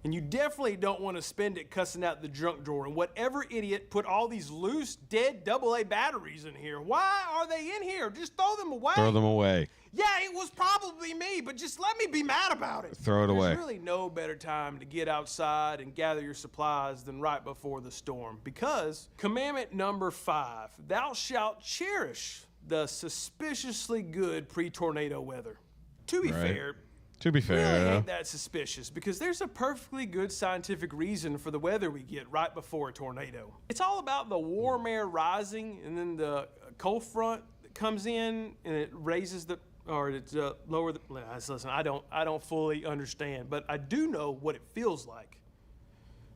And you definitely don't want to spend it cussing out the junk drawer and whatever idiot put all these loose, dead AA batteries in here. Why are they in here? Just throw them away. Throw them away. Yeah, it was probably me, but just let me be mad about it. Throw it away. There's really no better time to get outside and gather your supplies than right before the storm. Because commandment number 5, thou shalt cherish the suspiciously good pre-tornado weather. To be Right. fair, To be Really fair, ain't that suspicious because there's a perfectly good scientific reason for the weather we get right before a tornado. It's all about the warm air rising and then the cold front that comes in and it raises the, or it's lower the, listen, I don't fully understand, but I do know what it feels like.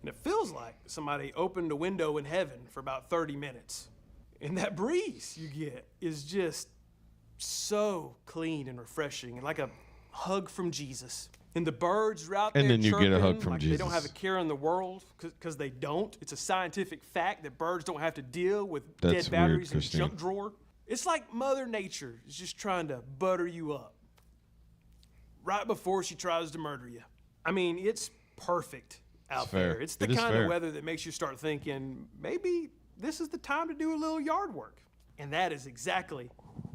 And it feels like somebody opened a window in heaven for about 30 minutes. And that breeze you get is just so clean and refreshing and like a hug from Jesus. And the birds are out there And then you get a hug chirping from like Jesus. They don't have a care in the world because they don't. It's a scientific fact that birds don't have to deal with That's dead batteries weird, in a Christine. junk drawer. It's like Mother Nature is just trying to butter you up right before she tries to murder you. I mean, it's perfect out It's fair. there. It's the It is kind fair. of weather that makes you start thinking, maybe this is the time to do a little yard work. And that is exactly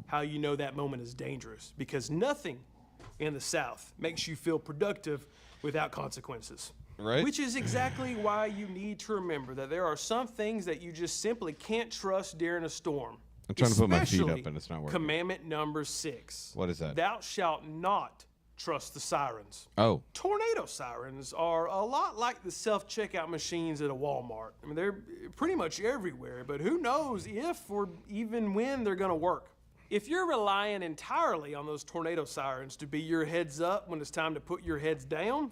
how you know that moment is dangerous, because nothing in the South makes you feel productive without consequences. Right. Which is exactly why you need to remember that there are some things that you just simply can't trust during a storm. I'm trying to put my feet up Especially and it's not working. Commandment number 6. What is that? Thou shalt not trust the sirens. Oh, Tornado sirens are a lot like the self-checkout machines at a Walmart. I mean, they're pretty much everywhere, but who knows if or even when they're gonna work. If you're relying entirely on those tornado sirens to be your heads up when it's time to put your heads down,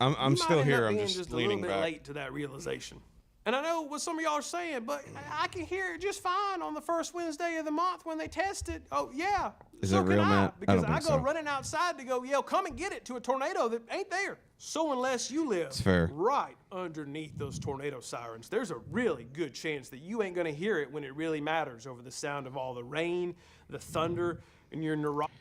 I'm you still might end here. up I'm being just a leaning little bit back. late to that realization. And I know what some of y'all are saying, but I can hear it just fine on the first Wednesday of the month when they test it. Oh, yeah. Is so that real, can Matt? I Because don't I think go so. running outside to go yell, come and get it, to a tornado that ain't there. So unless you live It's fair. right underneath those tornado sirens, there's a really good chance that you ain't going to hear it when it really matters over the sound of all the rain, the thunder, and your neurology.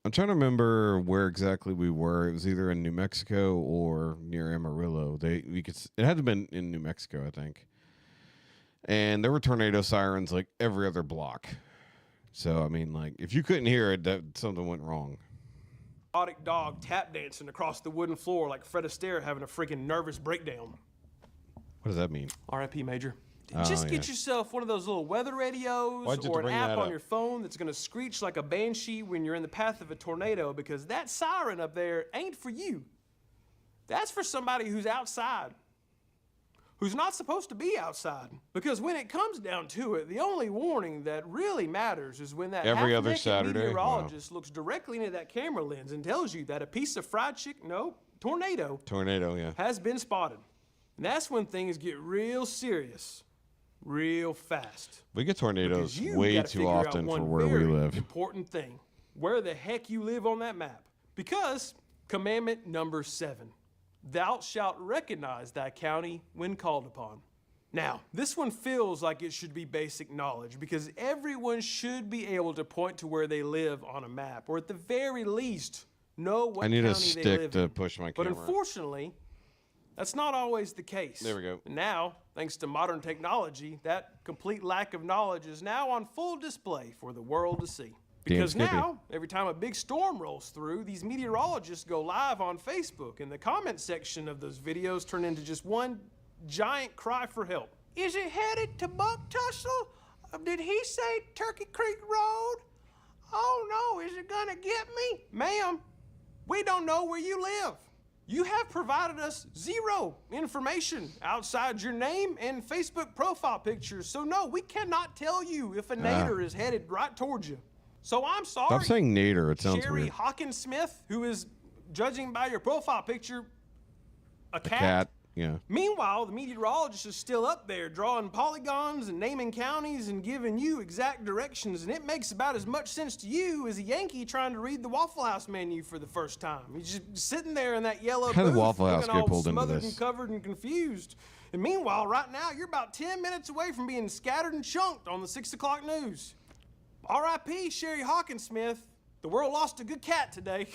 I'm trying to remember where exactly we were. It was either in New Mexico or near Amarillo. It had to have been in New Mexico, I think. And there were tornado sirens like every other block. So I mean, like, if you couldn't hear it, that something went wrong. Dog tap dancing across the wooden floor like Fred Astaire having a freaking nervous breakdown. What does that mean? R.I.P. Major. Oh, Just get yeah. yourself one of those little weather radios Why'd you or an bring app that on up? your phone that's going to screech like a banshee when you're in the path of a tornado, because that siren up there ain't for you. That's for somebody who's outside, who's not supposed to be outside. Because when it comes down to it, the only warning that really matters is when that Every other half-naked Saturday? meteorologist looks directly into that camera lens and tells you that a piece of fried chicken, no, tornado, Tornado, yeah. has been spotted. And that's when things get real serious, real fast. We get tornadoes Because you way gotta too figure out often for one where we very live. Important thing: where the heck you live on that map. Because commandment number 7: thou shalt recognize thy county when called upon. Now, this one feels like it should be basic knowledge because everyone should be able to point to where they live on a map, or at the very least, know what I need a county they stick live to in. push my But camera. unfortunately, that's not always the case. There we go. Now, thanks to modern technology, that complete lack of knowledge is now on full display for the world to see. Because Skippy. now, every time a big storm rolls through, these meteorologists go live on Facebook, and the comment section of those videos turn into just one giant cry for help. Is it headed to Buck Tussle? Did he say Turkey Creek Road? Oh no, is it gonna get me? Ma'am, we don't know where you live. You have provided us zero information outside your name and Facebook profile pictures, so no, we cannot tell you if a nader is headed right towards you. So I'm sorry. Stop saying Nader. It sounds Sherry weird. Hawkins Smith, who is, judging by your profile picture, a cat. Cat, yeah. Meanwhile, the meteorologist is still up there drawing polygons and naming counties and giving you exact directions, and it makes about as much sense to you as a Yankee trying to read the Waffle House menu for the first time. He's just sitting there in that yellow How did booth, Waffle House looking get all pulled into smothered this? and covered and confused. And meanwhile, right now, you're about 10 minutes away from being scattered and chunked on the 6 o'clock news. R.I.P. Sherry Hawkins Smith. The world lost a good cat today,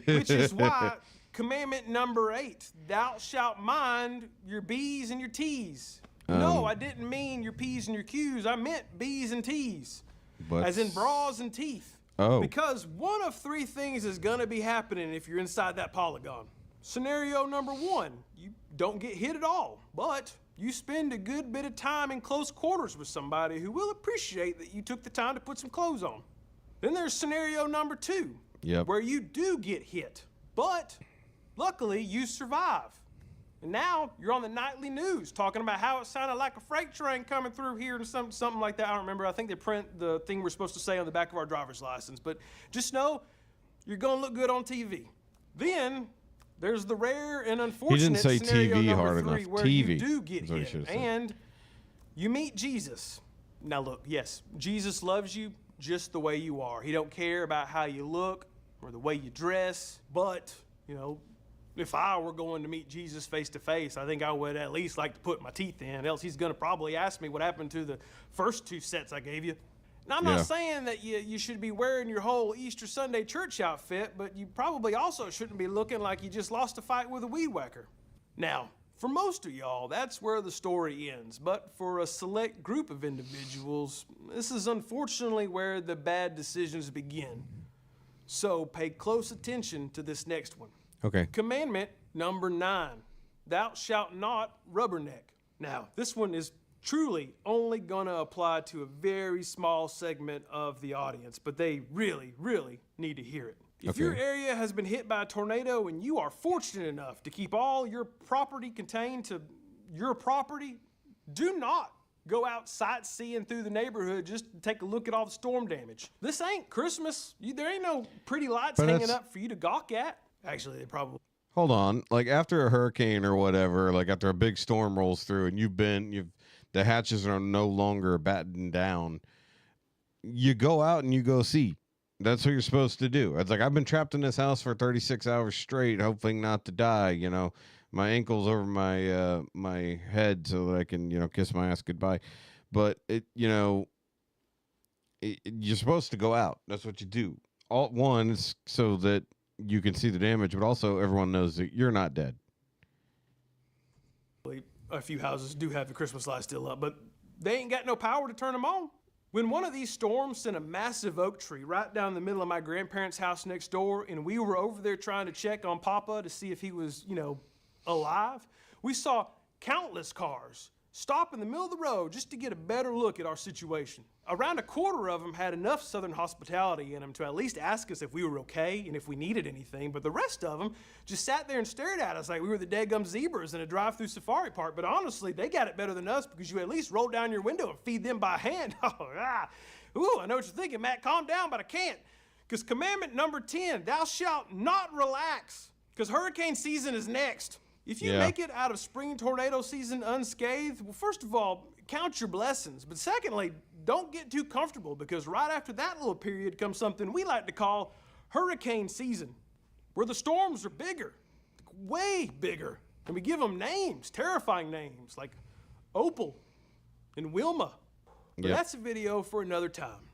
which is why commandment number 8, thou shalt mind your B's and your T's. No, I didn't mean your P's and your Q's. I meant B's and T's, But as in bras and teeth. Oh. Because one of 3 things is going to be happening if you're inside that polygon. Scenario number 1, you don't get hit at all, but you spend a good bit of time in close quarters with somebody who will appreciate that you took the time to put some clothes on. Then there's scenario number 2, Yep. where you do get hit, But luckily, you survive. And now you're on the nightly news talking about how it sounded like a freight train coming through here and something like that. I don't remember. I think they print the thing we're supposed to say on the back of our driver's license. But just know you're going to look good on TV. Then there's the rare and unfortunate say scenario TV number hard 3 enough. where TV you do get is what he hit should have said. and you meet Jesus. Now look, yes, Jesus loves you just the way you are. He don't care about how you look or the way you dress. But, you know, if I were going to meet Jesus face to face, I think I would at least like to put my teeth in, else he's going to probably ask me what happened to the first 2 sets I gave you. Now, I'm Yeah. not saying that you should be wearing your whole Easter Sunday church outfit, but you probably also shouldn't be looking like you just lost a fight with a weed whacker. Now, for most of y'all, that's where the story ends. But for a select group of individuals, this is unfortunately where the bad decisions begin. So pay close attention to this next one. Okay. Commandment number 9, thou shalt not rubberneck. Now, this one is truly only gonna apply to a very small segment of the audience, but they really, really need to hear it. If Okay. your area has been hit by a tornado and you are fortunate enough to keep all your property contained to your property, do not go out sightseeing through the neighborhood just to take a look at all the storm damage. This ain't Christmas. There ain't no pretty lights But hanging that's- up for you to gawk at. Actually, they probably Hold on. Like after a hurricane or whatever, like after a big storm rolls through and the hatches are no longer battened down, you go out and you go see. That's what you're supposed to do. It's like I've been trapped in this house for 36 hours straight, hoping not to die, you know. My ankle's over my my head so that I can, you know, kiss my ass goodbye. But you're supposed to go out. That's what you do. All one is so that you can see the damage, but also everyone knows that you're not dead. a few houses do have the Christmas lights still up, but they ain't got no power to turn them on. When one of these storms sent a massive oak tree right down the middle of my grandparents' house next door, and we were over there trying to check on Papa to see if he was, alive, we saw countless cars stop in the middle of the road just to get a better look at our situation. Around a quarter of them had enough Southern hospitality in them to at least ask us if we were okay and if we needed anything, but the rest of them just sat there and stared at us like we were the daggum zebras in a drive-through safari park. But honestly, they got it better than us because you at least roll down your window and feed them by hand. Ooh, I know what you're thinking, Matt. Calm down, but I can't. Because commandment number 10, thou shalt not relax, because hurricane season is next. If you make it out of spring tornado season unscathed, well, first of all, count your blessings. But secondly, don't get too comfortable, because right after that little period comes something we like to call hurricane season, where the storms are bigger, way bigger. And we give them names, terrifying names, like Opal and Wilma. But that's a video for another time.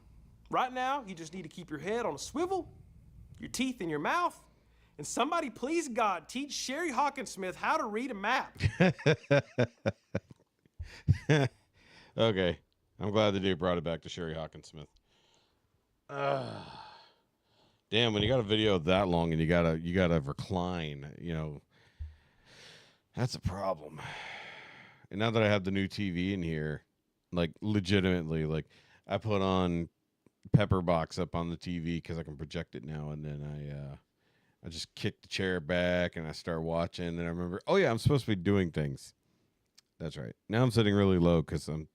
Right now, you just need to keep your head on a swivel, your teeth in your mouth, and somebody, please God, teach Sherry Hawkinsmith how to read a map. Okay. I'm glad the dude brought it back to Sherry Hawkinsmith. Damn, when you got a video that long and you gotta recline, that's a problem. And now that I have the new TV in here, like legitimately, like I put on Pepperbox up on the TV because I can project it now, and then I just kick the chair back and I start watching, and I remember, oh yeah, I'm supposed to be doing things. That's right. Now I'm sitting really low because I'm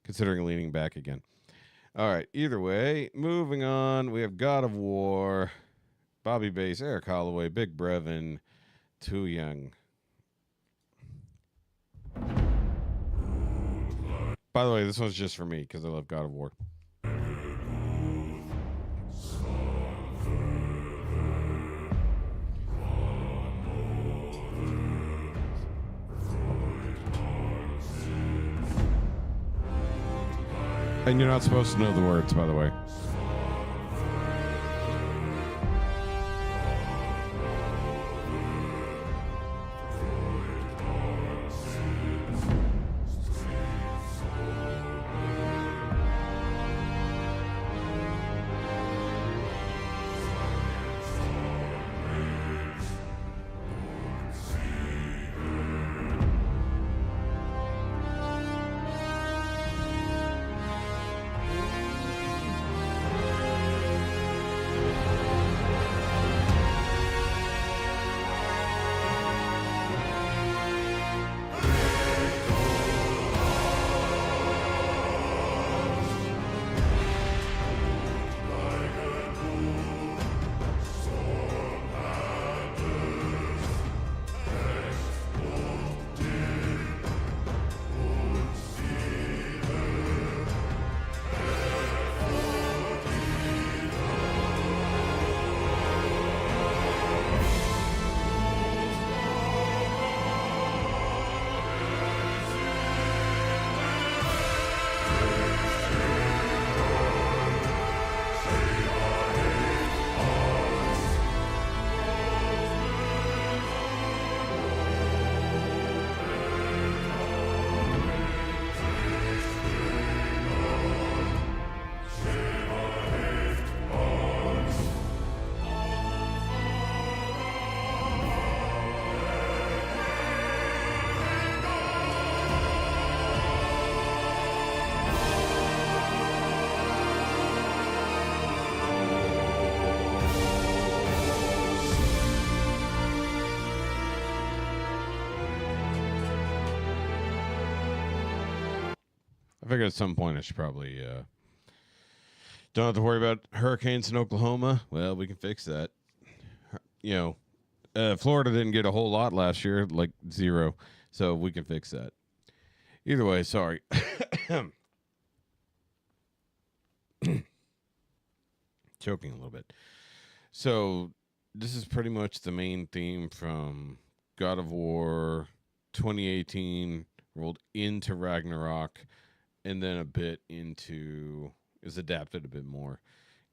considering leaning back again. All right. Either way, moving on. We have God of War, Bobby Bass, Eric Holloway, Big Brevin, Too Young. By the way, this one's just for me because I love God of War. And you're not supposed to know the words, by the way. figured at some point I should probably don't have to worry about hurricanes in Oklahoma. Well, we can fix that. You know, Florida didn't get a whole lot last year, like 0, so we can fix that. Either way, sorry. Choking a little bit. So this is pretty much the main theme from God of War 2018 rolled into Ragnarok, and then a bit into, is adapted a bit more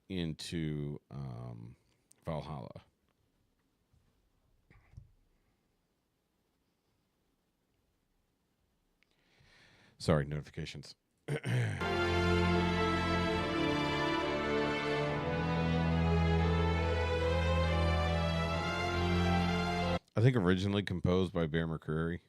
into Valhalla. Sorry, notifications. I think originally composed by Bear McCreary.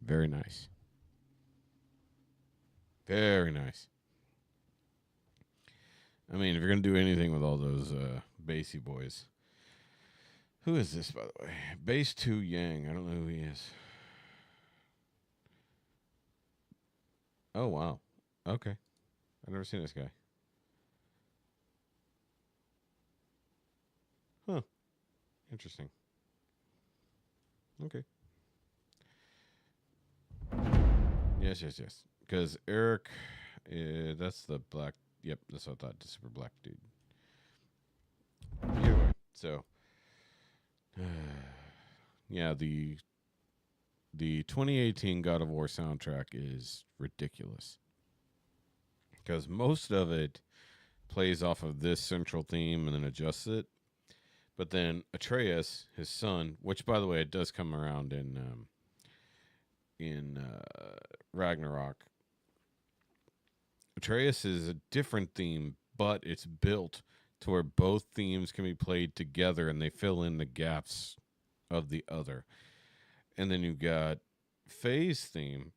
Very nice. Very nice. I mean, if you're going to do anything with all those bassy boys. Who is this, by the way? Bass 2 Yang. I don't know who he is. Oh, wow. Okay. I've never seen this guy. Huh. Interesting. Okay. Yes. Because Eric, that's the black. Yep, that's what I thought. The super black dude. Anyway, so yeah, the 2018 God of War soundtrack is ridiculous because most of it plays off of this central theme and then adjusts it. But then Atreus, his son, which by the way, it does come around in Ragnarok. Atreus is a different theme, but it's built to where both themes can be played together and they fill in the gaps of the other. And then you've got Faye's theme,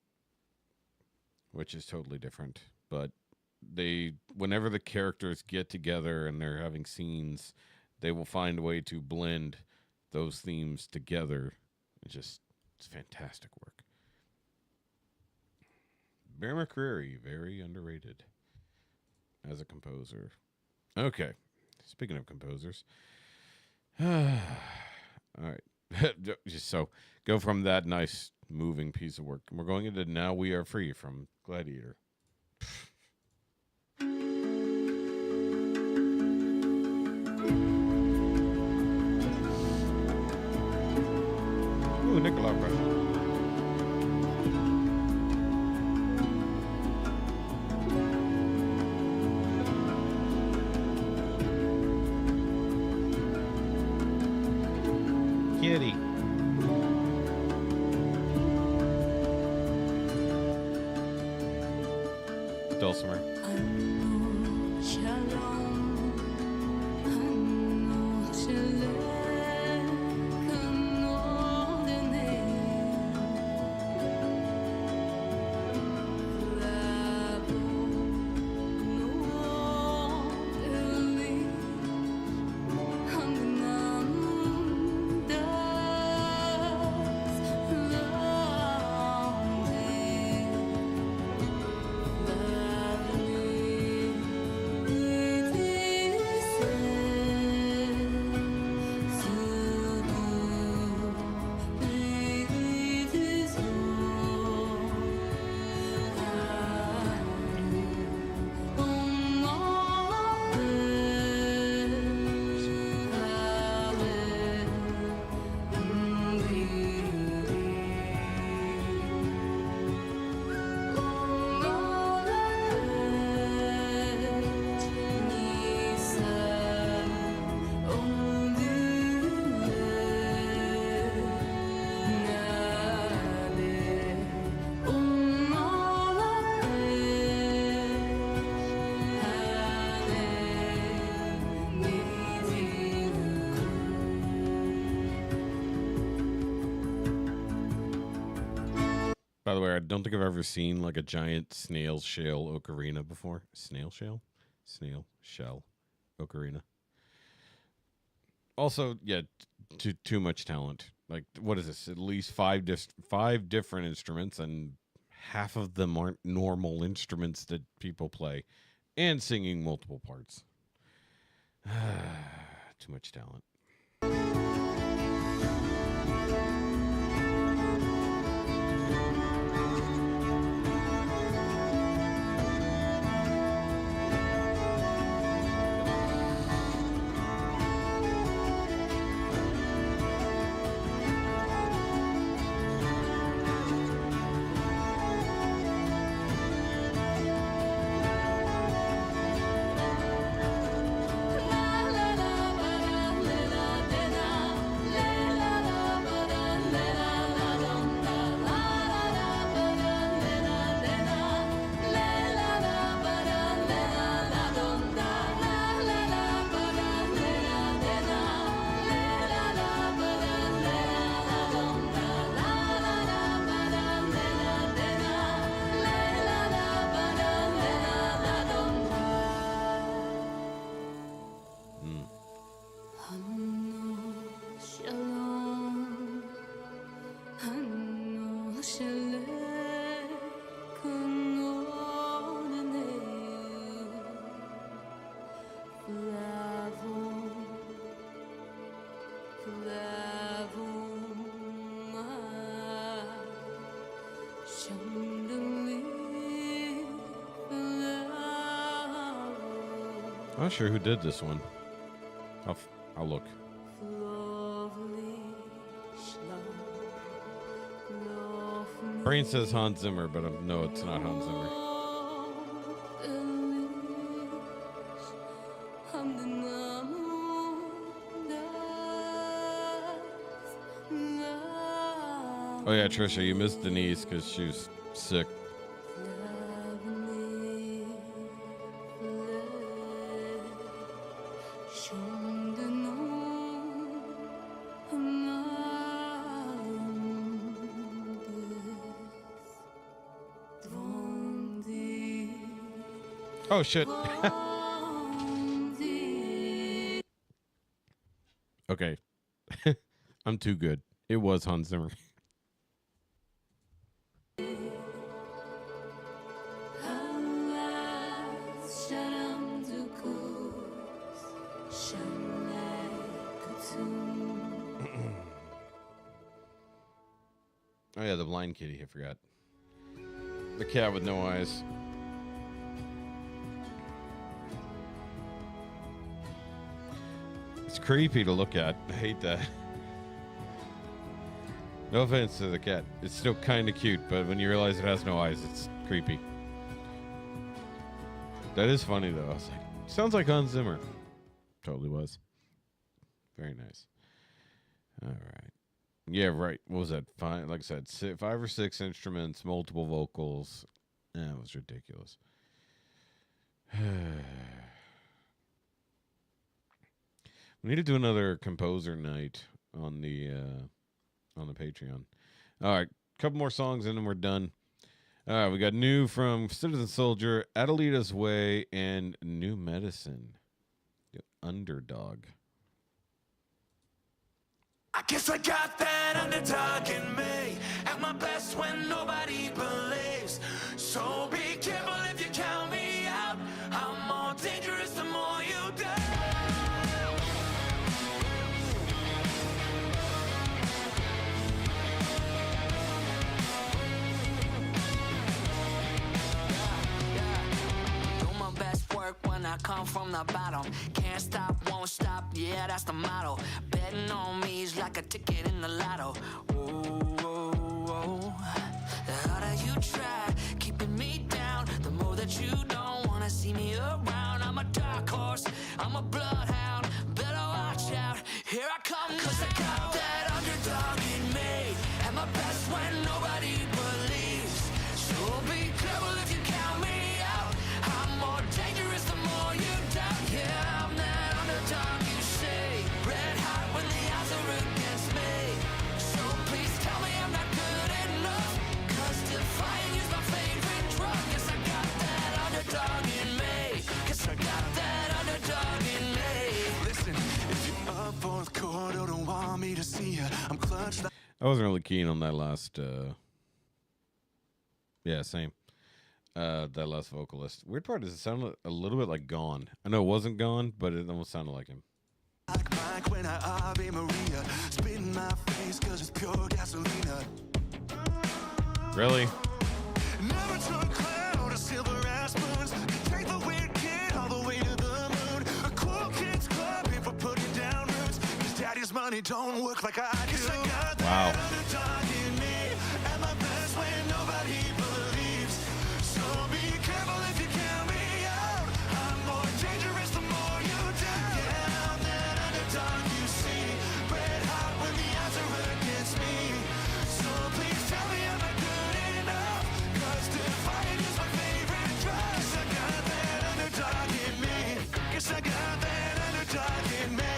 which is totally different, but whenever the characters get together and they're having scenes, they will find a way to blend those themes together. It's fantastic work. Bear McCreary, very underrated as a composer. Okay, speaking of composers. All right. So go from that nice moving piece of work. And we're going into Now We Are Free from Gladiator. Ooh, Nikolai Rush. kitty. Dulcimer. By the way, I don't think I've ever seen like a giant snail shell ocarina before. Snail shell? Snail shell ocarina. Also, yeah, too much talent. Like, what is this? At least five different instruments, and half of them aren't normal instruments that people play, and singing multiple parts. Too much talent. I'm not sure who did this one. I'll look. Brain says Hans Zimmer, but no, it's not Hans Zimmer. Oh yeah, Trisha, you missed Denise because she was sick. Oh shit. Okay. I'm too good. It was Hans Zimmer. Oh yeah, the blind kitty, I forgot. The cat with no eyes. It's creepy to look at. I hate that. No offense to the cat. It's still kind of cute, but when you realize it has no eyes, it's creepy. That is funny, though. I was like, sounds like Hans Zimmer. Totally was. Very nice. All right. Yeah, right. What was that? Five, like I said, 5 or 6 instruments, multiple vocals. That was ridiculous. We need to do another composer night on the Patreon. All right, couple more songs and then we're done. All right, we got new from Citizen Soldier, Adelita's Way, and New Medicine. The Underdog. I guess I got that underdog in me. At my best when nobody believes. So be careful if you count me out. I'm more dangerous the more you doubt. Do my best work when I come from the bottom. Can't stop, won't stop, yeah, that's the motto. Betting on me is like a ticket in the lotto. Ooh, the harder you try, keeping me down, the more that you don't wanna see me around. I'm a dark horse, I'm a bloodhound, better watch out, here I come. Cause I got that underdog in me, at my best when nobody believes. So be careful if you count me out, I'm more dangerous the more you doubt. Yeah, I'm that underdog you see, red hot when the odds are against me. So please tell me I'm not good enough, cause defying is my favorite drug. Yes, I got that underdog in me, yes, I got that underdog in me. Listen, if you're up fourth quarter, don't want me to see you, I'm clutched. I wasn't really keen on that last. Yeah, same. That last vocalist. Weird part is it sounded a little bit like Gone. I know it wasn't Gone, but it almost sounded like him. Like Mike when I Ave Maria, spit in my face cause it's pure gasolina. Really? Never turn cloud to silver ass spoons. Take the weird kid all the way to the moon. A cool kid's clubbing for putting down roots. Cause daddy's money don't work like I do. I got Wow. that underdog in me, at my best when nobody believes. So be careful if you count me out. I'm more dangerous the more you doubt. Yeah, I'm that underdog you see, red hot when the odds are against me. So please tell me I'm not good enough, cause defying is my favorite drug. Guess I got that underdog in me, guess I got that underdog in me.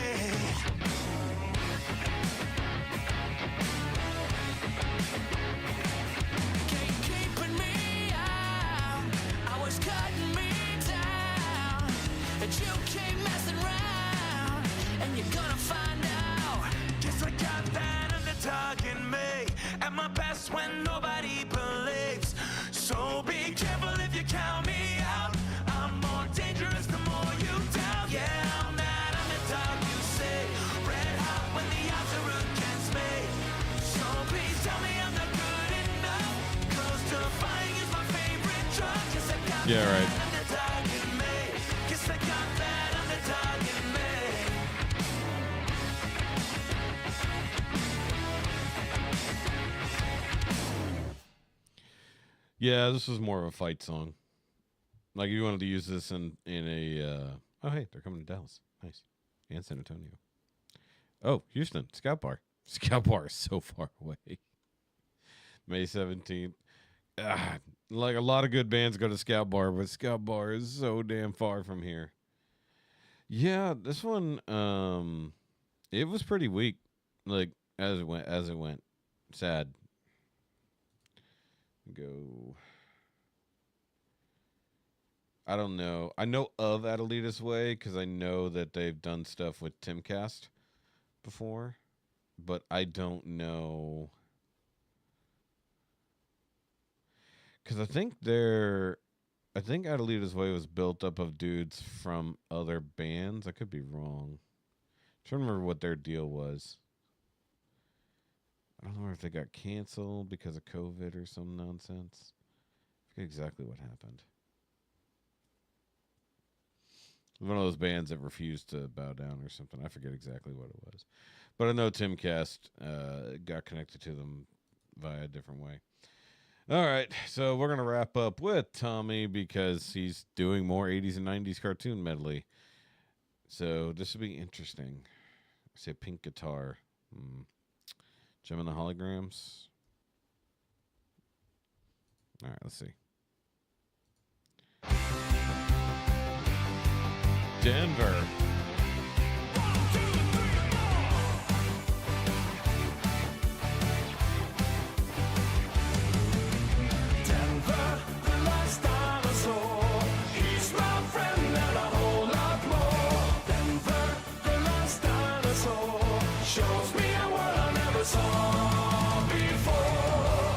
Keeping me out, I was cutting me down, and you keep messing around, and you're gonna find out. Guess I got that underdog in me, at my best when nobody believes. So be careful if you count me out, I'm more dangerous the more you doubt. Yeah, I'm that underdog you see, red hot when the odds are against me. So please tell me I'm not good enough, cause defying is my favorite drug. Guess I got Yeah, that right. underdog in me, guess I got that underdog in me. Yeah, this was more of a fight song. Like you wanted to use this in a. Oh, hey, they're coming to Dallas. Nice, and San Antonio. Oh, Houston, Scout Bar. Scout Bar is so far away. May 17th. Like a lot of good bands go to Scout Bar, but Scout Bar is so damn far from here. Yeah, this one, it was pretty weak. Like as it went. Sad. Go. I don't know. I know of Adelita's Way because I know that they've done stuff with Timcast before, but I don't know. Because I think Adelita's Way was built up of dudes from other bands. I could be wrong. I'm trying to remember what their deal was. I don't know if they got canceled because of COVID or some nonsense. I forget exactly what happened. It was one of those bands that refused to bow down or something. I forget exactly what it was. But I know Timcast got connected to them via a different way. All right, so we're going to wrap up with Tommy because he's doing more 80s and 90s cartoon medley. So this will be interesting. I see a pink guitar. Gem and the Holograms. All right, let's see. Denver. Denver, the last dinosaur. He's my friend and a whole lot more. Denver, the last dinosaur. Shows me a world I never saw before.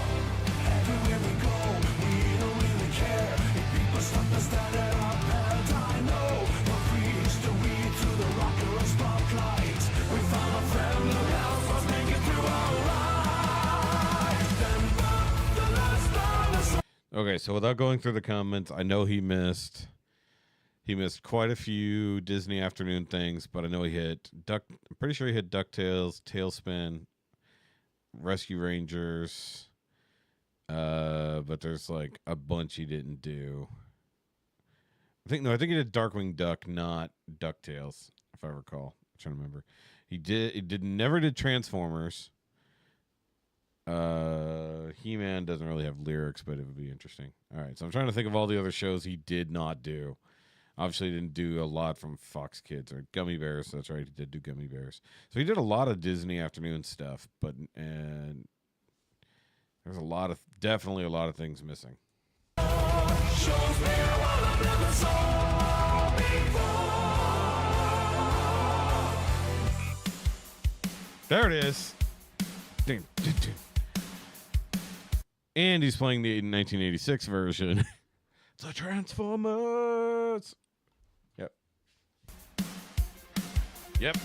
Everywhere we go, we don't really care. If people stop to stand at our paradigm, no. We'll reach the weed to the rocker and spotlight. We found a friend who helps us make it through our life. Denver, the last dinosaur. Okay, so without going through the comments, I know he missed quite a few Disney afternoon things, but I know he hit I'm pretty sure he hit DuckTales, Tailspin, Rescue Rangers. But there's like a bunch he didn't do. I think he did Darkwing Duck, not DuckTales, if I recall. I'm trying to remember. He never did Transformers. He-Man doesn't really have lyrics, but it would be interesting. All right, so I'm trying to think of all the other shows he did not do. Obviously, he didn't do a lot from Fox Kids or Gummy Bears. That's right, he did do Gummy Bears. So he did a lot of Disney afternoon stuff, and there's definitely a lot of things missing. Shows me a world I never saw before. There it is. Ding, ding, ding. And he's playing the 1986 version. The Transformers. Yep.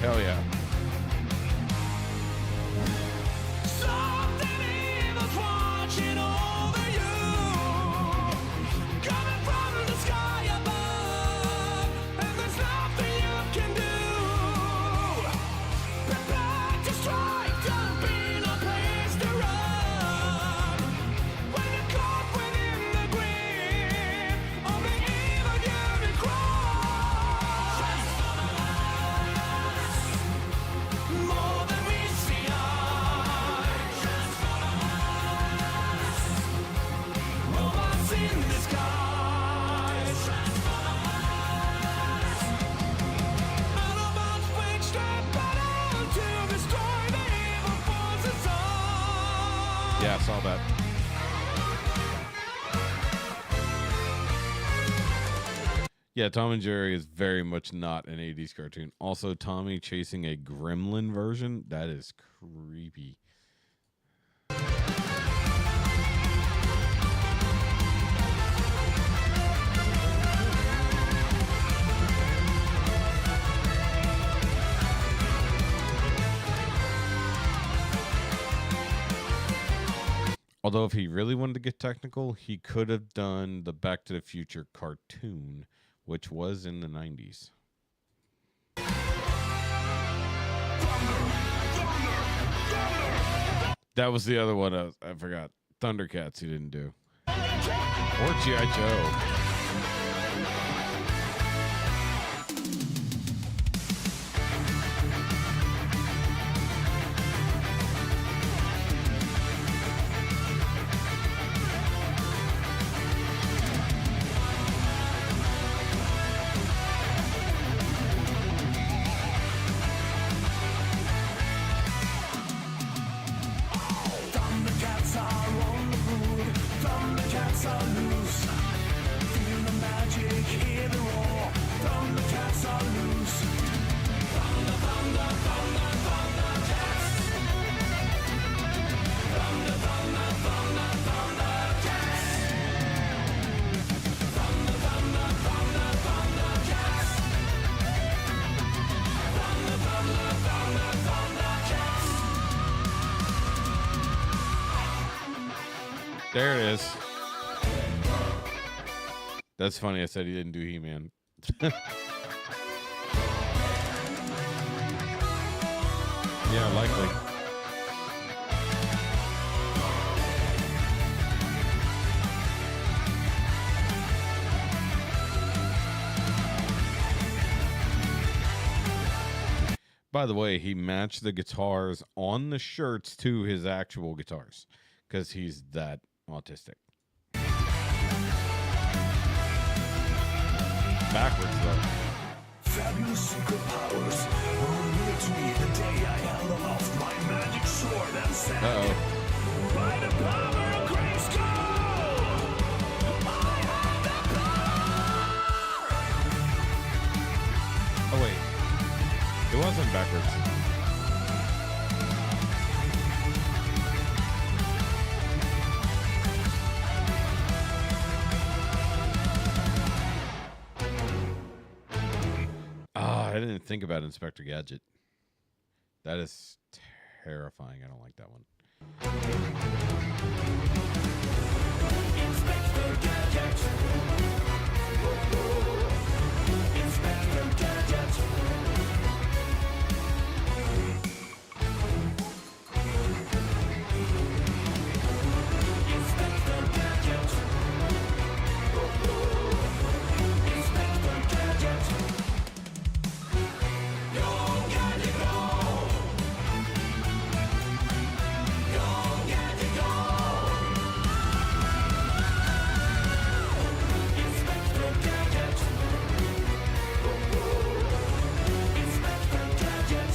Hell yeah. Something evil's watching over you, coming from the sky above, and there's nothing you can do. Prepare to strike, there'll be no place to run. When you're caught within the grip of the evil human cross. More than meets the eye. Robots in disguise. Autobots wage their battle to destroy the evil forces of. Yeah, I saw that. Yeah, Tom and Jerry is very much not an 80s cartoon. Also, Tommy chasing a gremlin version, that is creepy. Although if he really wanted to get technical, he could have done the Back to the Future cartoon, which was in the 90s. That was the other one I forgot. Thundercats he didn't do. Or G.I. Joe. Thundercats are on the move. Thundercats are loose. Feel the magic, hear the roar. Thundercats are loose. Thunder, thunder, thunder, Thundercats. Thunder, thunder, thunder, Thundercats. Thunder, thunder, thunder, Thundercats. Thunder, thunder, thunder, Thundercats. There it is. That's funny. I said he didn't do He-Man. Yeah, likely. By the way, he matched the guitars on the shirts to his actual guitars because he's that autistic. Backwards, though. Fabulous superpowers were revealed to me the day I held aloft my magic sword and said, by the power of Grayskull, I have the power! Oh, wait. It wasn't backwards. I didn't think about Inspector Gadget. That is terrifying. I don't like that one. Inspector Gadget! Inspector Gadget! Inspector Gadget! Inspector Gadget! Go Gadget go! Go Gadget go! Inspector Gadget! Inspector Gadget!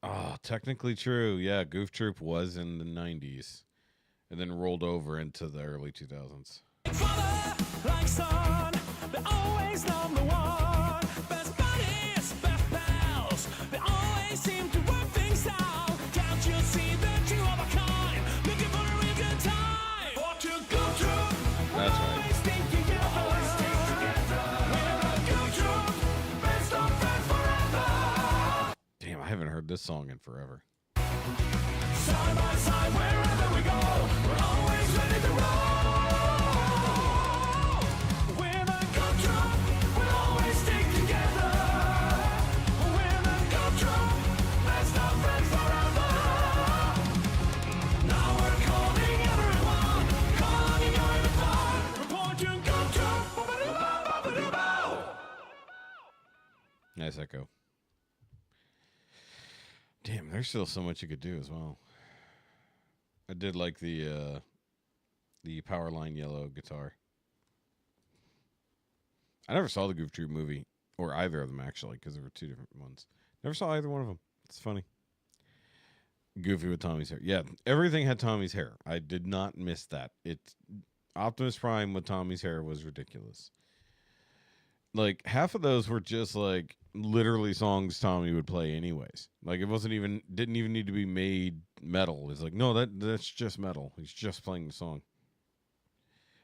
Oh, technically true. Yeah, Goof Troop was in the 90s and then rolled over into the early 2000s. Father, like son, they're always number one. Best buddies, best pals, they always seem to work things out. Can't you see that you are a kind? Looking for a real good time. For to go through, That's right. always stick together. Always stick together. We're a good troop, best of friends forever. Damn, I haven't heard this song in forever. Side by side, wherever we go, we're always ready to roll. We're the good troop, we'll always stick together. We're the good troop, best of friends forever. Now we're calling everyone, calling your fun. Report to good troop, ba-ba-doo-bow. Nice echo. Damn, there's still so much you could do as well. I did like the Powerline Yellow guitar. I never saw the Goof Troop movie, or either of them actually, because there were two different ones. Never saw either one of them. It's funny. Goofy with Tommy's hair. Yeah, everything had Tommy's hair. I did not miss that. Optimus Prime with Tommy's hair was ridiculous. Like half of those were just like literally songs Tommy would play anyways. Like it didn't even need to be made metal. It's like, no, that's just metal. He's just playing the song.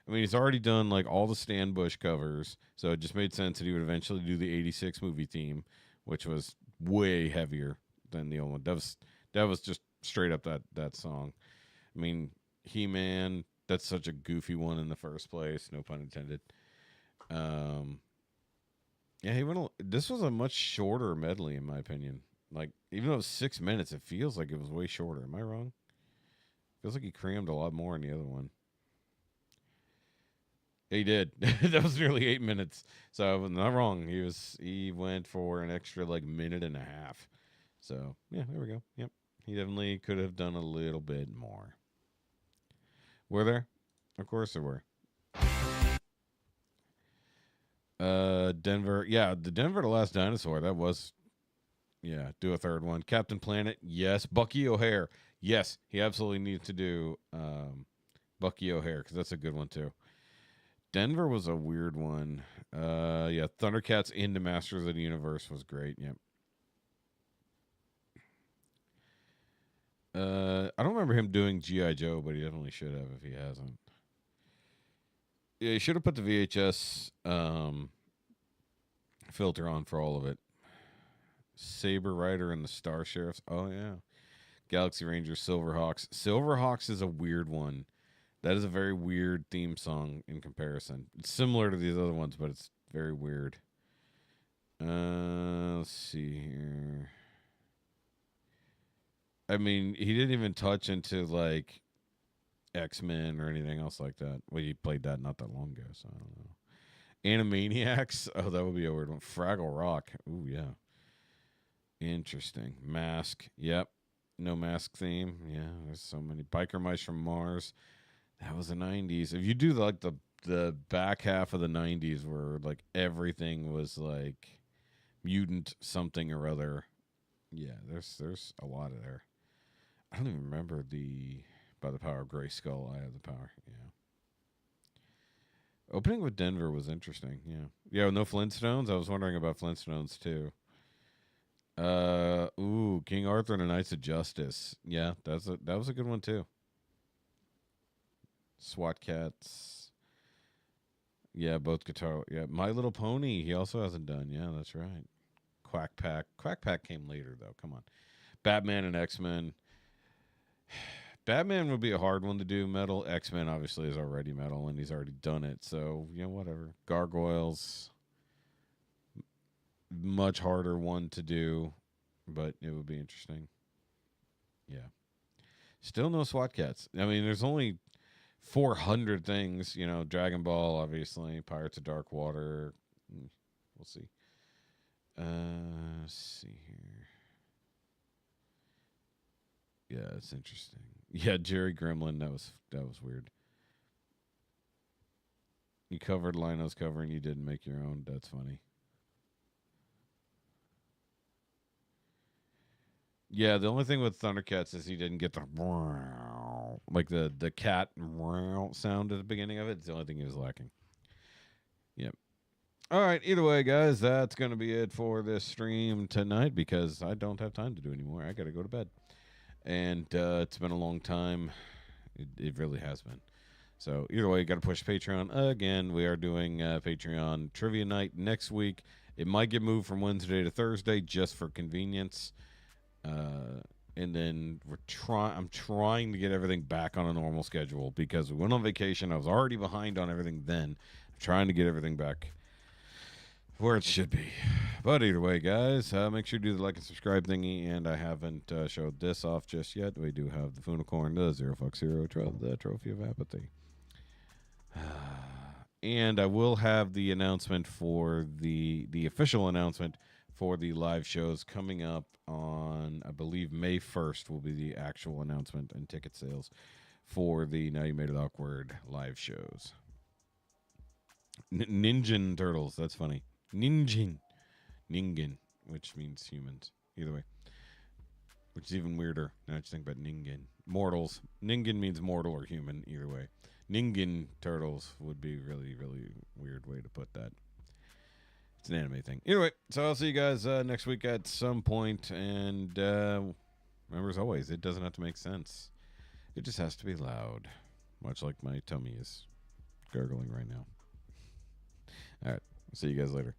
I mean, he's already done like all the Stan Bush covers, so it just made sense that he would eventually do the '86 movie theme, which was way heavier than the old one. That was just straight up that song. I mean, He-Man, that's such a goofy one in the first place, no pun intended. Yeah, this was a much shorter medley, in my opinion. Like, even though it was 6 minutes, it feels like it was way shorter. Am I wrong? Feels like he crammed a lot more in the other one. He did. That was nearly 8 minutes. So I was not wrong. He went for an extra like minute and a half. So yeah, there we go. Yep. He definitely could have done a little bit more. Were there? Of course there were. Denver. Yeah, the Denver the Last Dinosaur. That was, yeah, do a third one. Captain Planet. Yes. Bucky O'Hare. Yes, he absolutely needs to do Bucky O'Hare because that's a good one too. Denver was a weird one. Yeah, Thundercats into Masters of the Universe was great. Yep. I don't remember him doing G.I. Joe, but he definitely should have if he hasn't. Yeah, he should have put the VHS filter on for all of it. Saber Rider and the Star Sheriffs. Oh, yeah. Galaxy Rangers, Silverhawks. Silverhawks is a weird one. That is a very weird theme song in comparison. It's similar to these other ones, but it's very weird. Let's see here. I mean, he didn't even touch into like X-Men or anything else like that. Well, he played that not that long ago, so I don't know. Animaniacs? Oh, that would be a weird one. Fraggle Rock. Ooh, yeah. Interesting. Mask. Yep. No Mask theme. Yeah, there's so many. Biker Mice from Mars. That was the 90s. If you do like the back half of the 90s where like everything was like mutant something or other. Yeah, there's a lot of there. I don't even remember the By the Power of Grayskull, I Have the Power. Yeah. Opening with Denver was interesting. Yeah. Yeah, no Flintstones. I was wondering about Flintstones too. King Arthur and the Knights of Justice. Yeah, that was a good one too. SWAT Cats. Yeah, both guitar. Yeah, My Little Pony. He also hasn't done. Yeah, that's right. Quack Pack. Quack Pack came later though. Come on. Batman and X-Men. Batman would be a hard one to do metal. X-Men obviously is already metal and he's already done it. So, whatever. Gargoyles. Much harder one to do, but it would be interesting. Yeah. Still no SWAT Cats. I mean, there's only 400 things, Dragon Ball, obviously, Pirates of Dark Water. We'll see. Let's see here. Yeah, it's interesting. Yeah, Jerry Gremlin, that was weird. You covered Lino's cover and you didn't make your own. That's funny. Yeah, the only thing with Thundercats is he didn't get the like the cat sound at the beginning of it. It's the only thing he was lacking. Yep. All right. Either way, guys, that's going to be it for this stream tonight because I don't have time to do anymore. I got to go to bed. And it's been a long time. It really has been. So either way, you got to push Patreon. Again, we are doing Patreon Trivia Night next week. It might get moved from Wednesday to Thursday just for convenience. And then I'm trying to get everything back on a normal schedule because we went on vacation. I was already behind on everything then. I'm trying to get everything back where it should be. But either way, guys, make sure you do the like and subscribe thingy. And I haven't showed this off just yet. We do have the Funicorn, the Zero Fox Zero, the Trophy of Apathy. And I will have the announcement for the official announcement for the live shows coming up on, I believe, May 1st will be the actual announcement and ticket sales for the Now You Made It Awkward live shows. Ninja Turtles, that's funny. Ningen, which means humans. Either way. Which is even weirder. Now I just think about Ningen. Mortals. Ningen means mortal or human, either way. Ningen Turtles would be really, really weird way to put that. It's an anime thing. Either way, so I'll see you guys next week at some point. And remember, as always, it doesn't have to make sense. It just has to be loud. Much like my tummy is gurgling right now. All right. See you guys later.